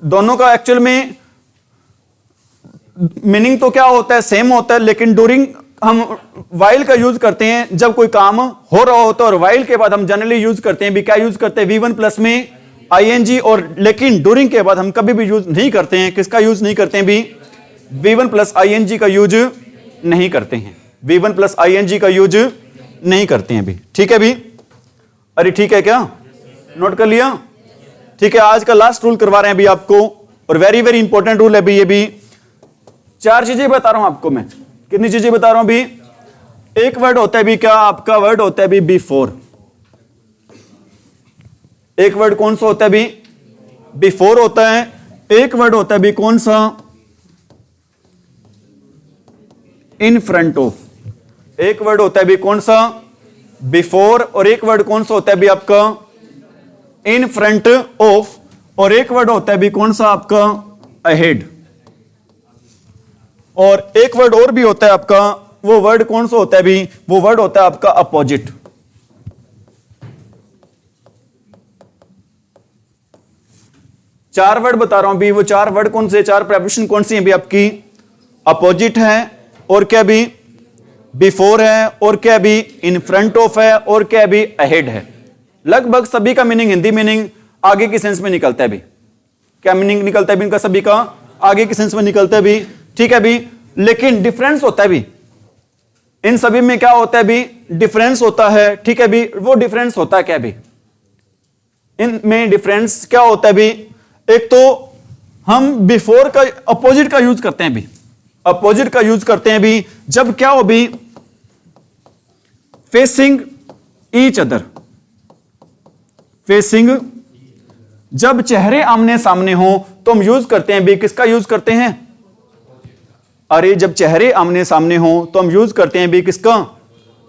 दोनों का एक्चुअल में मीनिंग तो क्या होता है? सेम होता है। लेकिन डूरिंग हम वाइल का यूज करते हैं जब कोई काम हो रहा होता है, और वाइल के बाद हम जनरली यूज करते हैं भी क्या यूज करते हैं? V1 प्लस में ING। और लेकिन डूरिंग के बाद हम कभी भी यूज नहीं करते हैं। किसका यूज नहीं करते हैं भी? V1 प्लस ING का यूज नहीं करते हैं। V1 प्लस ING का यूज नहीं करते हैं भी। ठीक है भी? अरे ठीक है, क्या नोट कर लिया? ठीक है, आज का लास्ट रूल करवा रहे हैं भी आपको, और वेरी वेरी इंपॉर्टेंट रूल है भी ये भी। 4 चीजें बता रहा हूं आपको मैं। कितनी चीजें बता रहा हूं भी? एक वर्ड होता है भी क्या? आपका वर्ड होता है भी बिफोर। एक वर्ड कौन सा होता है भी? बिफोर होता है। एक वर्ड होता है भी कौन सा? In front of. एक वर्ड होता है भी कौन सा? बिफोर। और एक वर्ड कौन सा होता है भी आपका? In front of. और एक वर्ड होता है भी कौन सा आपका? अहेड। और एक वर्ड और भी होता है आपका, वो वर्ड कौन सा होता है भी? वो वर्ड होता है आपका अपोजिट। चार वर्ड बता रहा हूं भी, वो 4 वर्ड कौन से? 4 प्रेपोजिशन कौन सी हैं भी आपकी? अपोजिट है, और क्या भी? बिफोर है, और क्या भी? इन फ्रंट ऑफ है, और क्या भी? अहेड है। लगभग सभी का मीनिंग, हिंदी मीनिंग आगे की सेंस में निकलता है भी। क्या मीनिंग निकलता है भी इनका? सभी का आगे की सेंस में निकलता है भी। ठीक है भी, लेकिन डिफरेंस होता है भी इन सभी में। क्या होता है भी? डिफरेंस होता है। ठीक है भी, वो डिफरेंस होता है क्या भी? इनमें डिफरेंस क्या होता है भी? एक तो हम बिफोर का अपोजिट का यूज करते हैं भी, अपोजिट का यूज करते हैं भी जब क्या हो भी? Facing each other. फेसिंग, जब चेहरे आमने सामने हो तो हम यूज करते हैं भी किसका यूज करते हैं? अरे जब चेहरे आमने सामने हो तो हम यूज करते हैं भी किसका?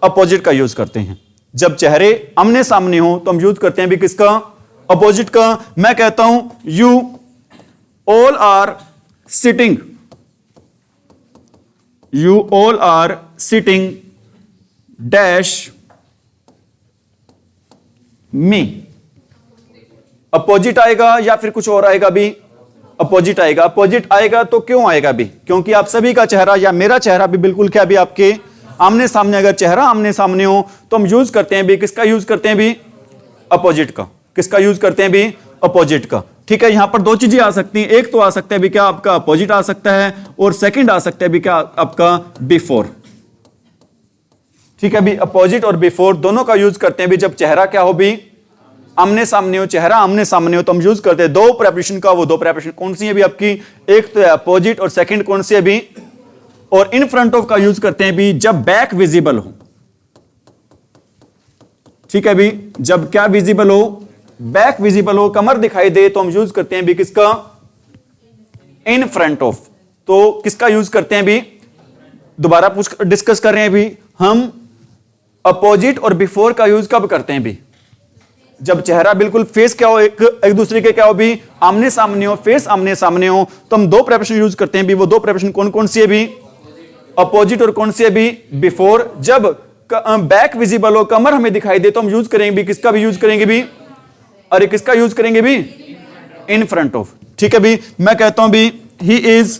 अपोजिट का यूज करते हैं। जब चेहरे आमने सामने हो तो हम यूज करते हैं भी किसका? अपोजिट का। मैं कहता हूं you all are sitting, you all are sitting dash me. Opposite आएगा या फिर कुछ और आएगा भी? अपोजिट आएगा। अपोजिट आएगा तो क्यों आएगा भी? क्योंकि आप सभी का चेहरा या मेरा चेहरा भी बिल्कुल क्या भी आपके आमने सामने, अगर चेहरा आमने सामने हो तो हम यूज करते हैं भी किसका? यूज करते हैं भी अपोजिट का। किसका यूज करते हैं भी? अपोजिट का। ठीक है, यहां पर 2 चीजें आ सकती हैं। एक तो आ सकता है भी क्या आपका? अपोजिट आ सकता है, और सेकंड आ सकता है भी क्या आपका? बिफोर। ठीक है भी, अपोजिट और बिफोर दोनों का यूज करते हैं भी जब चेहरा क्या हो भी, आमने सामने हो, चेहरा आमने सामने हो तो हम यूज करते हैं दो प्रेपरेशन का। वो दो प्रेपरेशन कौन सी है भी आपकी, एक तो है अपोजिट और सेकंड कौन सी है भी, और इन फ्रंट ऑफ का यूज करते हैं भी जब बैक विजिबल हो। ठीक है भी, जब क्या विजिबल हो, बैक विजिबल हो, कमर दिखाई दे तो हम यूज करते हैं भी किसका, इन फ्रंट ऑफ। तो किसका यूज करते हैं भी, दोबारा डिस्कस कर रहे हैं भी, हम अपोजिट और बिफोर का यूज कब करते हैं भी, जब चेहरा बिल्कुल फेस क्या हो, एक दूसरे के क्या हो भी, आमने सामने हो, फेस आमने सामने हो, तो हम दो प्रेपरेशन यूज करते हैं भी। वो दो प्रेपरेशन कौन कौन सी है भी, अपोजिट और कौन सी है भी, बिफोर। जब बैक विजिबल हो, कमर हमें दिखाई दे तो हम यूज करेंगे भी, किसका भी यूज करेंगे भी, अरे किसका यूज करेंगे भी, इन फ्रंट ऑफ। ठीक है भी, मैं कहता हूं भी ही इज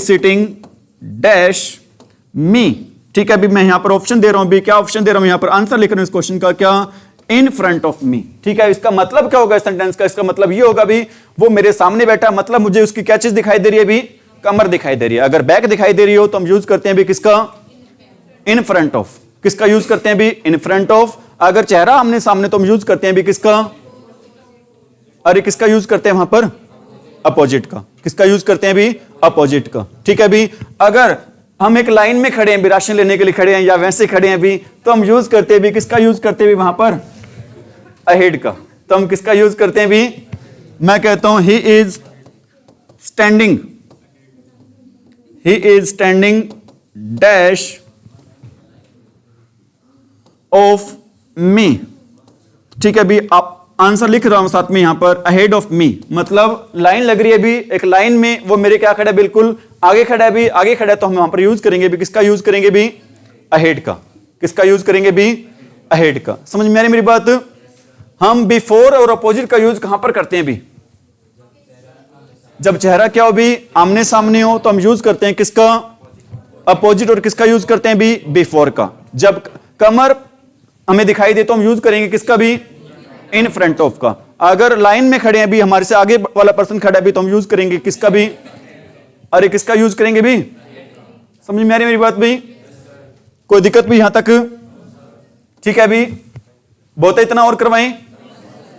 सिटिंग डैश मी। ठीक है भी, मैं यहां पर ऑप्शन दे रहा हूं भी, क्या ऑप्शन दे रहा हूं यहां पर, आंसर लिख रहा हूं इस क्वेश्चन का, क्या, इन फ्रंट ऑफ मी। ठीक है, इसका मतलब क्या होगा इस सेंटेंस का, इसका मतलब ये होगा भी वो मेरे सामने बैठा, मतलब मुझे उसकी क्या चीज दिखाई दे रही है भी, कमर दिखाई दे रही है। अगर बैक दिखाई दे रही हो तो हम यूज करते हैं भी किसका, इन फ्रंट ऑफ। किसका यूज करते हैं भी, इन फ्रंट ऑफ। अगर चेहरा आमने सामने तो हम यूज करते हैं भी किसका, अरे किसका यूज करते हैं वहां पर, अपोजिट का। किसका यूज करते हैं भी, अपोजिट का। ठीक है भी, अगर हम एक लाइन में खड़े हैं भी, राशन लेने के लिए खड़े हैं या वैसे खड़े हैं भी, तो हम यूज करते हैं भी किसका यूज करते हैं भी वहां पर, अहेड का। तो हम किसका यूज करते हैं भी, मैं कहता हूं he is standing dash of me. ठीक है भी, आप आंसर लिख रहा हूं साथ में यहां पर, अहेड ऑफ मी, मतलब लाइन लग रही है भी, एक लाइन में वो मेरे क्या खड़ा है, बिल्कुल आगे खड़ा है भी, आगे खड़ा है तो हम वहां पर यूज करेंगे भी, किसका यूज करेंगे भी, अहेड का। किसका यूज करेंगे भी, अहेड का। समझ में आ रही मेरी बात। हम बिफोर और अपोजिट का यूज कहां पर करते हैं भी, जब चेहरा क्या हो भी, आमने सामने हो तो हम यूज करते हैं किसका, अपोजिट, और किसका यूज करते हैं भी, बिफोर का। जब कमर हमें दिखाई दे तो हम यूज करेंगे किसका भी, इन फ्रंट ऑफ का। अगर लाइन में खड़े हैं भी, हमारे से आगे वाला पर्सन खड़ा है भी, तो हम यूज करेंगे किसका भी, अरे किसका यूज करेंगे भी। समझ में आ रही मेरी बात भी, कोई दिक्कत भी यहां तक। ठीक है भी, बहुत है, इतना और करवाएं,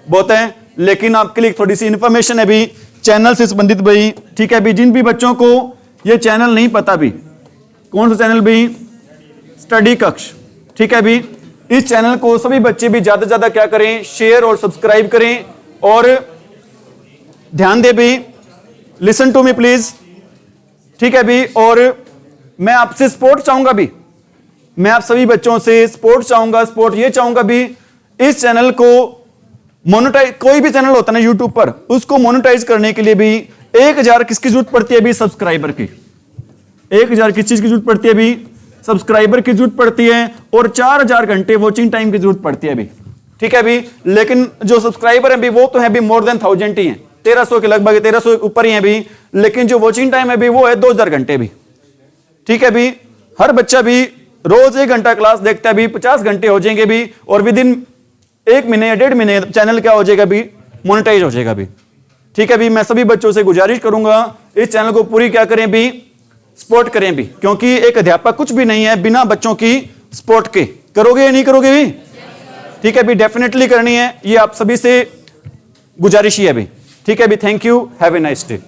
बहुत है, लेकिन आपके लिए थोड़ी सी इंफॉर्मेशन है भी चैनल से संबंधित भाई। ठीक है भी, जिन भी बच्चों को ये चैनल नहीं पता भी, कौन सा चैनल भी, स्टडी कक्ष। ठीक है भी, इस चैनल को सभी बच्चे भी ज्यादा से ज्यादा क्या करें, शेयर और सब्सक्राइब करें, और ध्यान दे भी, लिसन टू मी प्लीज। ठीक है भी, और मैं आपसे सपोर्ट चाहूंगा भी, मैं आप सभी बच्चों से सपोर्ट चाहूंगा, सपोर्ट ये चाहूंगा भी, इस चैनल को मोनेटाइज, कोई भी चैनल होता है ना यूट्यूब पर, उसको मोनेटाइज करने के लिए भी 1000 किसकी जरूरत पड़ती है भी, सब्सक्राइबर की। 1000 किस चीज की जरूरत पड़ती है भी, सब्सक्राइबर की जरूरत पड़ती है, और 4000 घंटे वॉचिंग टाइम की जरूरत पड़ती है भी। ठीक है भी, लेकिन जो सब्सक्राइबर है भी वो तो है भी मोर देन 1000 ही है, 1300 के लगभग, 1300 ऊपर ही है भी, लेकिन जो वॉचिंग टाइम है भी वो है 2000 घंटे भी। ठीक है भी, हर बच्चा भी रोज 1 घंटा क्लास देखता है भी, 50 घंटे हो जाएंगे भी, और विद इन 1 महीने या 1.5 महीने चैनल क्या हो जाएगा भी, मोनेटाइज हो जाएगा भी। ठीक है भी, मैं सभी बच्चों से गुजारिश करूंगा इस चैनल को पूरी क्या करें भी, सपोर्ट करें भी, क्योंकि एक अध्यापक कुछ भी नहीं है बिना बच्चों की सपोर्ट के। करोगे या नहीं करोगे भी? ठीक है भी, डेफिनेटली करनी है, ये आप सभी से गुजारिश ही है भी। ठीक है भी, thank you, have a nice day.